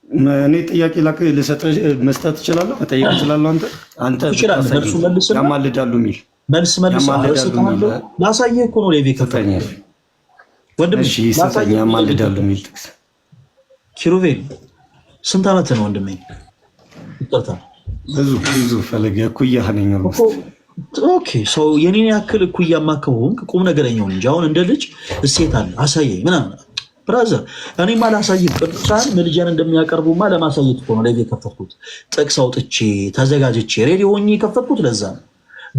እኔ ጥያቄ መስጠት እችላለሁ፣ መጠየቅ እችላለሁ። አንተ ያማልዳሉ የሚል መልስ ላሳየህ እኮ ነው። ሌቪ ከፈኝ ወንድም ይሰጠኝ። ያማልዳሉ የሚል ጥቅስ ኪሩቤል ስንት ዓመት ነው ወንድሜ? ይቅርታ ብዙ ፈለገ እኩያህ ነኝ። ኦኬ ሰው የኔን ያክል እኩያማ ከሆንክ ቁም ነገረኛውን እንጂ አሁን እንደ ልጅ እሴት አለ አሳየኝ ምናምን ብራዘር እኔማ ላሳይህ። ቅዱሳን ምልጃን እንደሚያቀርቡማ ለማሳየት እኮ ነው ላይቭ የከፈትኩት። ጥቅስ አውጥቼ ተዘጋጅቼ ሬዲ ሆኜ የከፈትኩት ለዛ ነው።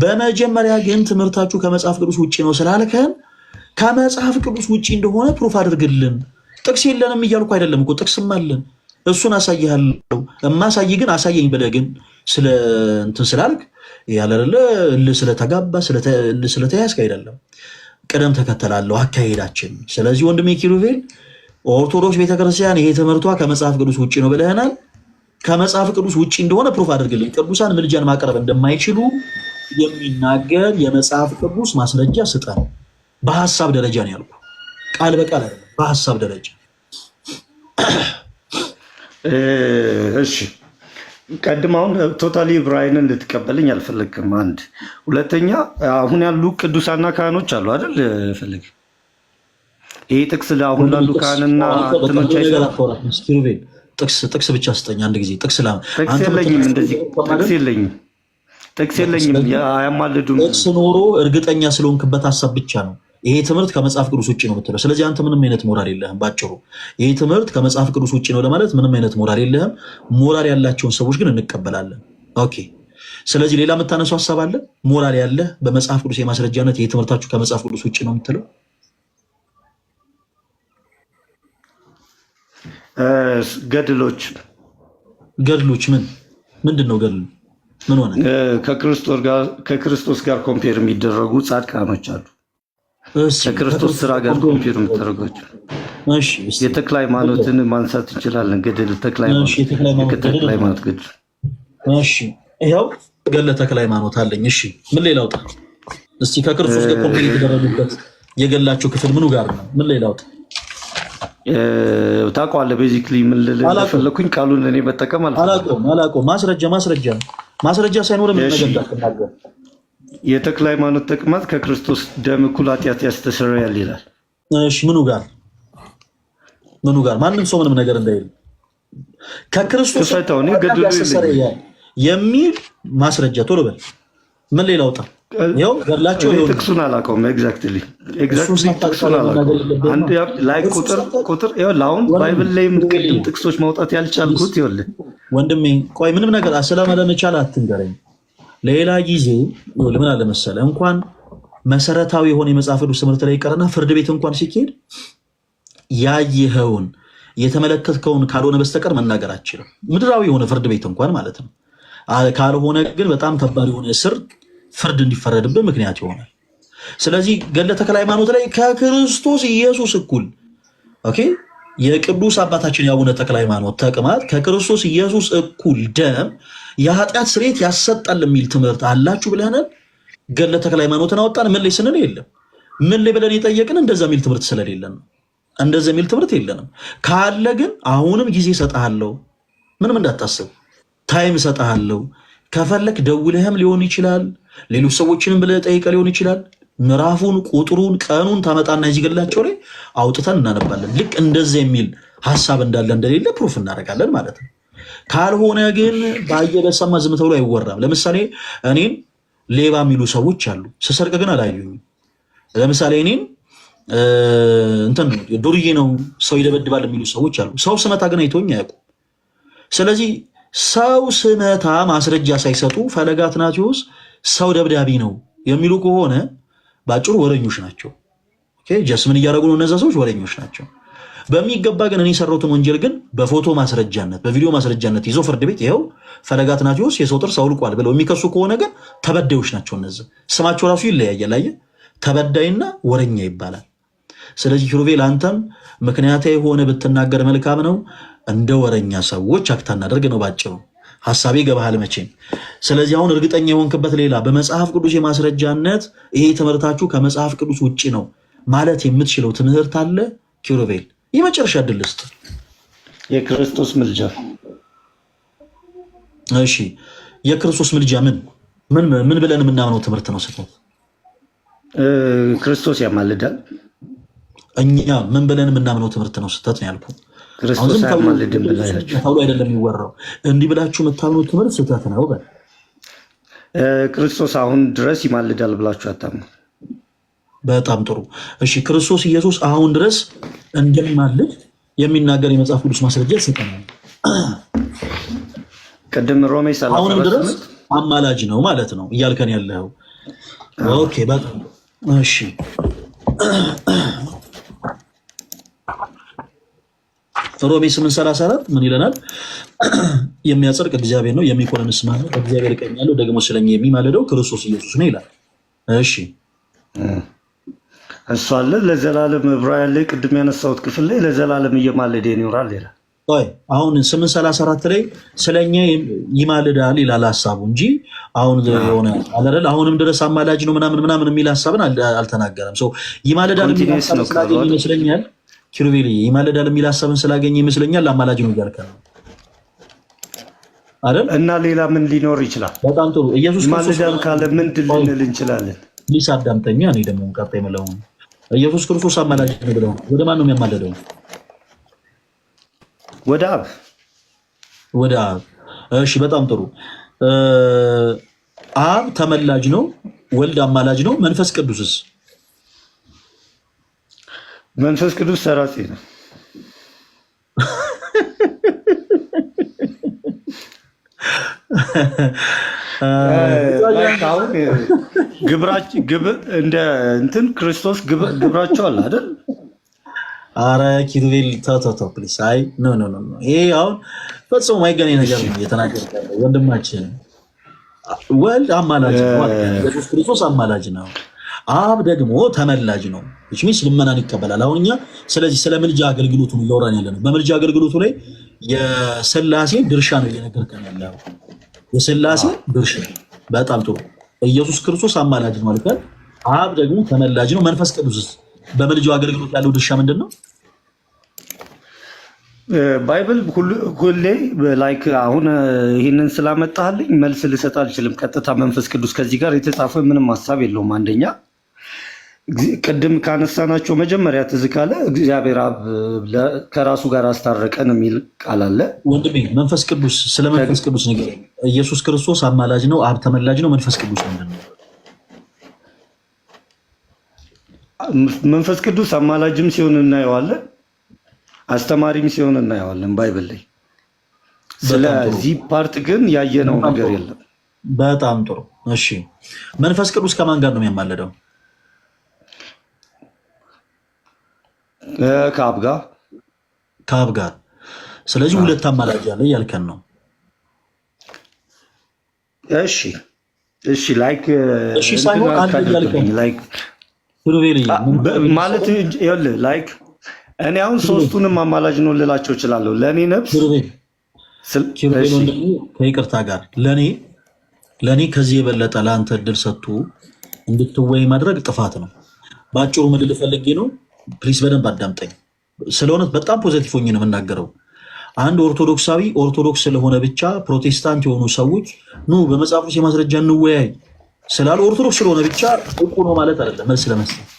በመጀመሪያ ግን ትምህርታችሁ ከመጽሐፍ ቅዱስ ውጪ ነው ስላልከን ከመጽሐፍ ቅዱስ ውጪ እንደሆነ ፕሩፍ አድርግልን። ጥቅስ የለንም እያልኩ አይደለም እኮ ጥቅስም አለን፣ እሱን አሳይሃለሁ። እማሳይ ግን አሳየኝ ብለህ ግን ስለ እንትን ስላልክ ያለለ ስለተጋባ ስለተያዝክ አይደለም። ቅደም ተከተላለሁ አካሄዳችን። ስለዚህ ወንድሜ ኪሩቤል ኦርቶዶክስ ቤተክርስቲያን ይሄ ትምህርቷ ከመጽሐፍ ቅዱስ ውጪ ነው ብለህናል። ከመጽሐፍ ቅዱስ ውጪ እንደሆነ ፕሩፍ አድርግልኝ። ቅዱሳን ምልጃን ማቅረብ እንደማይችሉ የሚናገር የመጽሐፍ ቅዱስ ማስረጃ ስጠን። በሐሳብ ደረጃ ነው ያልኩ፣ ቃል በቃል አይደለም፣ በሐሳብ ደረጃ። እሺ ቀድማውን ቶታሊ ብራይንን ልትቀበልኝ አልፈለግም። አንድ ሁለተኛ፣ አሁን ያሉ ቅዱሳና ካህኖች አሉ አይደል? ፈልግ ይሄ ጥቅስ ለአሁን ላሉ ካህንና ጥቅስ ብቻ ስጠኝ አንድ ጊዜ። ጥቅስ የለኝም፣ እንደዚህ ጥቅስ የለኝም። አያማልዱም። ጥቅስ ኖሮ እርግጠኛ ስለሆንክበት ሀሳብ ብቻ ነው ይሄ ትምህርት ከመጽሐፍ ቅዱስ ውጭ ነው የምትለው። ስለዚህ አንተ ምንም አይነት ሞራል የለህም። ባጭሩ ይሄ ትምህርት ከመጽሐፍ ቅዱስ ውጭ ነው ለማለት ምንም አይነት ሞራል የለህም። ሞራል ያላቸውን ሰዎች ግን እንቀበላለን። ኦኬ። ስለዚህ ሌላ የምታነሳው ሀሳብ አለ? ሞራል ያለህ በመጽሐፍ ቅዱስ የማስረጃነት ይሄ ትምህርታችሁ ከመጽሐፍ ቅዱስ ውጭ ነው የምትለው? ገድሎች ምንድን ነው? ገድሉ ምን ሆነ? ከክርስቶስ ጋር ኮምፔር የሚደረጉ ጻድቃኖች አሉ። ከክርስቶስ ስራ ጋር ኮምፔር የምታደርጓቸው። የተክለ ሃይማኖትን ማንሳት እንችላለን። ገድል ተክለ ሃይማኖት ገድል። ይኸው ገድለ ተክለ ሃይማኖት አለኝ። እሺ ምን ሌላ አውጣ እስቲ? ከክርስቶስ ጋር ኮምፔር የተደረጉበት የገላቸው ክፍል ምኑ ጋር ነው? ምን ሌላ አውጣ? ታውቀዋለህ? ቤዚክሊ ምን ልፈለኩኝ ቃሉን እኔ መጠቀም አላውቀውም። ማስረጃ ሳይኖር ምን ነገር እንዳትናገር። የተክለ ሃይማኖት ተቅማጥ ከክርስቶስ ደም እኩል ኃጢአት ያስተሰርያል ይላል። እሺ ምኑ ጋር ማንም ሰው ምንም ነገር እንዳይል ከክርስቶስ ያስተሰርያል የሚል ማስረጃ ቶሎ በል። ምን ሌላ አውጣ? ይኸው ገድላቸው ጥቅሱን አላውቀውም። ኤግዛክትሊ ጥቅሱን አላውቀውም። አንድ ላይ ቁጥር አሁን ባይብል ላይ የምትቀድም ጥቅሶች ማውጣት ያልቻልኩት ይኸውልህ ወንድሜ፣ ቆይ ምንም ነገር ስለመለመቻል አትንገረኝ። ሌላ ጊዜ ምን አለ መሰለህ፣ እንኳን መሰረታዊ የሆነ የመጽሐፍ ቅዱስ ትምህርት ላይ ይቀርና ፍርድ ቤት እንኳን ሲካሄድ ያየኸውን የተመለከትከውን ካልሆነ በስተቀር መናገር አችልም። ምድራዊ የሆነ ፍርድ ቤት እንኳን ማለት ነው። ካልሆነ ግን በጣም ከባድ የሆነ ፍርድ እንዲፈረድብህ ምክንያት ይሆናል። ስለዚህ ገድለ ተክለ ሃይማኖት ላይ ከክርስቶስ ኢየሱስ እኩል የቅዱስ አባታችን የአቡነ ተክለ ሃይማኖት ተቅማጥ ከክርስቶስ ኢየሱስ እኩል ደም የኃጢአት ስርየት ያሰጣል የሚል ትምህርት አላችሁ ብለናል። ገድለ ተክለ ሃይማኖትን አወጣን። ምን ላይ ስንል የለም። ምን ላይ ብለን የጠየቅን እንደዛ የሚል ትምህርት ስለሌለን ነው። እንደዛ የሚል ትምህርት የለንም። ካለ ግን አሁንም ጊዜ እሰጥሃለሁ፣ ምንም እንዳታስብ፣ ታይም እሰጥሃለሁ። ከፈለክ ደውለህም ሊሆን ይችላል፣ ሌሎች ሰዎችንም ብለህ ጠይቀህ ሊሆን ይችላል። ምዕራፉን፣ ቁጥሩን፣ ቀኑን ታመጣና እዚህ ገድላቸው ላይ አውጥተን እናነባለን። ልክ እንደዚህ የሚል ሀሳብ እንዳለ እንደሌለ ፕሩፍ እናደርጋለን ማለት ነው። ካልሆነ ግን በሰማ ዝም ተብሎ አይወራም። ለምሳሌ እኔን ሌባ የሚሉ ሰዎች አሉ፣ ስሰርቅ ግን አላዩኝም። ለምሳሌ እኔን ዱርዬ ነው ሰው ይደበድባል የሚሉ ሰዎች አሉ። ሰው ስመታ ግን አይቶኝ አያውቁም። ስለዚህ ሰው ስመታ ማስረጃ ሳይሰጡ ፈለገ አትናቴዎስ ሰው ደብዳቢ ነው የሚሉ ከሆነ በአጭሩ ወረኞች ናቸው። ጀስምን እያደረጉ ነው እነዛ ሰዎች፣ ወረኞች ናቸው በሚገባ። ግን እኔ የሰራሁትን ወንጀል ግን በፎቶ ማስረጃነት በቪዲዮ ማስረጃነት ይዞ ፍርድ ቤት ይኸው ፈለገ አትናቴዎስ የሰው ጥርስ አውልቋል ብለው የሚከሱ ከሆነ ግን ተበዳዮች ናቸው። እነዚህ ስማቸው ራሱ ይለያያል። አየህ፣ ተበዳይና ወረኛ ይባላል። ስለዚህ ኪሩቤል አንተም ምክንያታዊ የሆነ ብትናገር መልካም ነው። እንደ ወረኛ ሰዎች አክታ እናደርግ ነው ባጭሩ። ሀሳቤ ገባሃል መቼም። ስለዚህ አሁን እርግጠኛ የሆንክበት ሌላ በመጽሐፍ ቅዱስ የማስረጃነት ይሄ ትምህርታችሁ ከመጽሐፍ ቅዱስ ውጭ ነው ማለት የምትችለው ትምህርት አለ ኪሩቤል? የመጨረሻ ዕድል ስጥ። የክርስቶስ ምልጃ። እሺ የክርስቶስ ምልጃ ምን ብለን የምናምነው ትምህርት ነው? ስህተት ክርስቶስ ያማልዳል። እኛ ምን ብለን የምናምነው ትምህርት ነው? ስህተት ነው ያልኩት። ክርስቶስ ያማልድም ብላችሁ ተብሎ አይደለም የሚወራው። እንዲህ ብላችሁ የምታምኑት ትምህርት ስህተት ነው። ክርስቶስ አሁን ድረስ ይማልዳል ብላችሁ አታምኑ። በጣም ጥሩ። እሺ ክርስቶስ ኢየሱስ አሁን ድረስ እንደሚማልድ የሚናገር የመጽሐፍ ቅዱስ ማስረጃ ይሰጠናል። ቅድም ሮሜ 30 አሁንም ድረስ አማላጅ ነው ማለት ነው እያልከን ያለው። ኦኬ በጣም እሺ። ሮሜ 8:34 ምን ይለናል? የሚያጸድቅ እግዚአብሔር ነው፣ የሚኮንንስ ማን ነው? እግዚአብሔር ቀኝ ያለው ደግሞ ስለኛ የሚማልደው ክርስቶስ ኢየሱስ ነው ይላል። እሺ እሱ አለ ለዘላለም ዕብራውያን ላይ ቅድም ያነሳሁት ክፍል ላይ ለዘላለም እየማለደ ይኖራል ይላል። አሁን 8:34 ላይ ስለኛ ይማልዳል ይላል ሀሳቡ እንጂ አሁን የሆነ አይደል አሁንም ድረስ አማላጅ ነው ምናምን የሚል ሀሳብን አልተናገረም። ይማልዳል የሚል ሀሳብ ስላገኘ ይመስለኛል ኪሩቤል ይማልዳል የሚል ሀሳብን ስላገኘ ይመስለኛል አማላጅ ነው እያልከ ነው አይደል? እና ሌላ ምን ሊኖር ይችላል? በጣም ጥሩ። ኢየሱስ ይማልዳል ካለ ምን ልንል እንችላለን? ሊስ አዳምጠኛ እኔ ደግሞ ቀጣይ መለው ኢየሱስ ክርስቶስ አማላጅ ነው ብለው ወደ ማን ነው የሚያማልደው? ወደ አብ። ወደ አብ። እሺ በጣም ጥሩ። አብ ተመላጅ ነው፣ ወልድ አማላጅ ነው። መንፈስ ቅዱስስ? መንፈስ ቅዱስ ሰራጺ ነው። እንደ እንትን ክርስቶስ ግብራቸው አለ አይደል? አረ ኪሩቤል ተው ፕሊስ። አይ ኖ ይሄ አሁን ፈጽሞ ማይገናኝ ነገር ነው እየተናገርክ ያለው ወንድማችን። ወልድ አማላጅ ነው፣ ኢየሱስ ክርስቶስ አማላጅ ነው። አብ ደግሞ ተመላጅ ነው። እሺ ሚስ ልመናን ይቀበላል። አሁን እኛ ስለዚህ ስለ ምልጃ አገልግሎቱ ነው እያወራን ያለነው። በምልጃ አገልግሎቱ ላይ የሥላሴ ድርሻ ነው እየነገርከን ያለው። የሥላሴ ድርሻ በጣም ጥሩ። ኢየሱስ ክርስቶስ አማላጅ ነው ማለት አብ ደግሞ ተመላጅ ነው። መንፈስ ቅዱስስ በምልጃው አገልግሎት ያለው ድርሻ ምንድን ነው? ባይብል ሁሌ ላይክ አሁን ይህንን ስላመጣልኝ መልስ ልሰጥ አልችልም። ቀጥታ መንፈስ ቅዱስ ከዚህ ጋር የተጻፈ ምንም ሀሳብ የለውም። አንደኛ ቅድም ካነሳናቸው መጀመሪያ ትዝ ካለ እግዚአብሔር አብ ከራሱ ጋር አስታረቀን የሚል ቃል አለ። ወንድሜ መንፈስ ቅዱስ ስለ መንፈስ ቅዱስ ነገር ኢየሱስ ክርስቶስ አማላጅ ነው፣ አብ ተመላጅ ነው። መንፈስ ቅዱስ ምንድን ነው? መንፈስ ቅዱስ አማላጅም ሲሆን እናየዋለን፣ አስተማሪም ሲሆን እናየዋለን ባይብል ላይ። ስለዚህ ፓርት ግን ያየነው ነገር የለም። በጣም ጥሩ። እሺ መንፈስ ቅዱስ ከማን ጋር ነው የሚያማልደው? ከአብ ጋር። ስለዚህ ሁለት አማላጅ አለ እያልከን ነው። እሺ ላይክ ሳይሆን አንድ እያልከን ላይክ ማለት ይኸውልህ ላይክ እኔ አሁን ሶስቱንም አማላጅ ነው ልላቸው እችላለሁ። ለእኔ ነብስ ከይቅርታ ጋር ለእኔ ከዚህ የበለጠ ለአንተ እድል ሰጥቶ እንድትወይ ማድረግ ጥፋት ነው። በአጭሩ ምድል ፈልጌ ነው። ፕሊስ በደንብ አዳምጠኝ። ስለሆነት በጣም ፖዘቲቭ ሆኜ ነው የምናገረው። አንድ ኦርቶዶክሳዊ ኦርቶዶክስ ስለሆነ ብቻ ፕሮቴስታንት የሆኑ ሰዎች ኑ በመጽሐፍ ውስጥ የማስረጃ እንወያይ ስላሉ ኦርቶዶክስ ስለሆነ ብቻ እቁ ነው ማለት አይደለም መልስ ለመስጠት።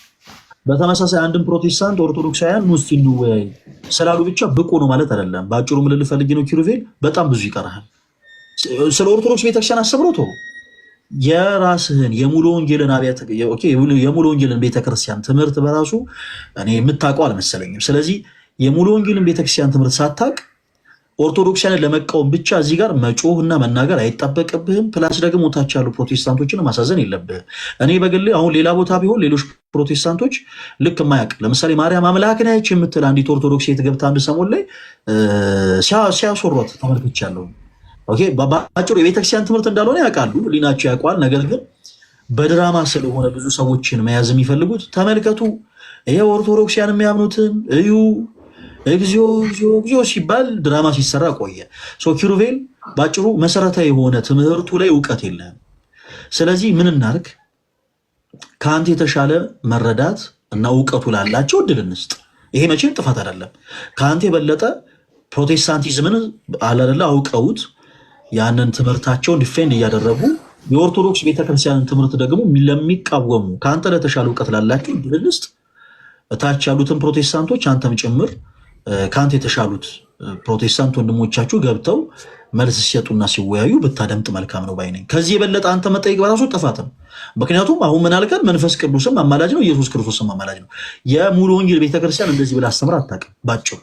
በተመሳሳይ አንድም ፕሮቴስታንት ኦርቶዶክሳውያን ኑ እስቲ እንወያይ ስላሉ ብቻ ብቁ ነው ማለት አይደለም። በአጭሩ ምን ልል ፈልጌ ነው ኪሩቤል፣ በጣም ብዙ ይቀርሃል። ስለ ኦርቶዶክስ ቤተክርስቲያን አስብሮት የራስህን የሙሉ ወንጌልን ቤተክርስቲያን ትምህርት በራሱ እኔ የምታውቀው አልመሰለኝም። ስለዚህ የሙሉ ወንጌልን ቤተክርስቲያን ትምህርት ሳታውቅ ኦርቶዶክሳንን ለመቃወም ብቻ እዚህ ጋር መጮህና መናገር አይጠበቅብህም። ፕላስ ደግሞ ታች ያሉ ፕሮቴስታንቶችን ማሳዘን የለብህም። እኔ በግሌ አሁን ሌላ ቦታ ቢሆን ሌሎች ፕሮቴስታንቶች ልክ የማያውቅ ለምሳሌ ማርያም አምላክ ነች የምትል አንዲት ኦርቶዶክስ የተገብታ አንድ ሰሞን ላይ ሲያስወሯት ተመልክቻለሁ። በአጭሩ የቤተክርስቲያን ትምህርት እንዳልሆነ ያውቃሉ፣ ሊናቸው ያውቋል። ነገር ግን በድራማ ስለሆነ ብዙ ሰዎችን መያዝ የሚፈልጉት ተመልከቱ፣ ይሄ ኦርቶዶክሲያን የሚያምኑትን እዩ እግዚኦ ሲባል ድራማ ሲሰራ ቆየ። ኪሩቤል በአጭሩ መሰረታዊ የሆነ ትምህርቱ ላይ እውቀት የለህም። ስለዚህ ምን እናርግ? ከአንተ የተሻለ መረዳት እና እውቀቱ ላላቸው እድል እንስጥ። ይሄ መቼም ጥፋት አይደለም። ከአንተ የበለጠ ፕሮቴስታንቲዝምን አላደለ አውቀውት ያንን ትምህርታቸውን ዲፌንድ እያደረጉ የኦርቶዶክስ ቤተክርስቲያንን ትምህርት ደግሞ ለሚቃወሙ ከአንተ ለተሻለ እውቀት ላላቸው ድል ውስጥ እታች ያሉትን ፕሮቴስታንቶች አንተም ጭምር ከአንተ የተሻሉት ፕሮቴስታንት ወንድሞቻችሁ ገብተው መልስ ሲሰጡና ሲወያዩ ብታደምጥ መልካም ነው ባይ ነኝ። ከዚህ የበለጠ አንተ መጠየቅ በራሱ ጥፋት ነው። ምክንያቱም አሁን ምን አልከን? መንፈስ ቅዱስም አማላጅ ነው፣ ኢየሱስ ክርስቶስም አማላጅ ነው። የሙሉ ወንጌል ቤተክርስቲያን እንደዚህ ብላ አስተምራ አታውቅም። ባጭሩ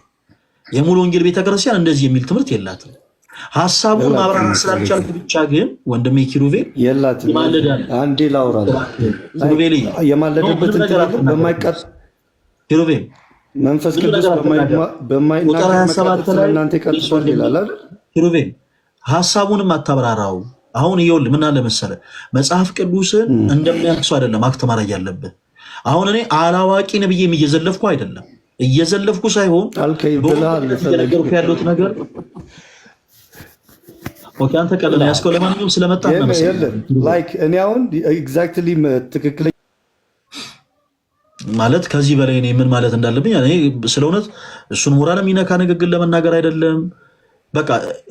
የሙሉ ወንጌል ቤተክርስቲያን እንደዚህ የሚል ትምህርት የላትም። ሀሳቡን ማብራራት ስላልቻልክ ብቻ ግን ወንድሜ ኪሩቤል የላትም። አንዴ ላውራ ኪሩቤል የማለደበት በማይቀር ኪሩቤል መንፈስ ቅዱስ በማይናገር እናንተ ይቀርጻል ይላል አይደል? ኪሩቤል ሀሳቡንም አታብራራው። አሁን ይኸውልህ ምን አለ መሰለህ መጽሐፍ ቅዱስን እንደሚያክሱ አይደለም አክት ማድረግ ያለብህ። አሁን እኔ አላዋቂ ነብዬ እየዘለፍኩ አይደለም እየዘለፍኩ ሳይሆን እየነገርኩ ያለሁት ነገር ኦኬ። አንተ ቀለለ ያስከው ለማንኛውም ስለመጣ ነው መሰለህ ላይክ እኔ አሁን ኤግዛክትሊ ትክክለኛ ማለት ከዚህ በላይ እኔ ምን ማለት እንዳለብኝ እኔ ስለእውነት እሱን ሞራል የሚነካ ንግግር ለመናገር አይደለም። በቃ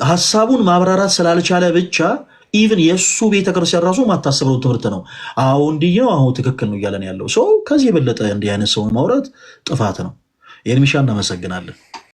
ሐሳቡን ማብራራት ስላልቻለ ብቻ ኢቭን የሱ ቤተክርስቲያን ራሱ ማታሰበው ትምህርት ነው። አሁን እንዲህ ነው አሁን ትክክል ነው እያለን ያለው ሰው ከዚህ የበለጠ እንዲህ አይነት ሰውን ማውራት ጥፋት ነው። ኤርሚሻ እናመሰግናለን።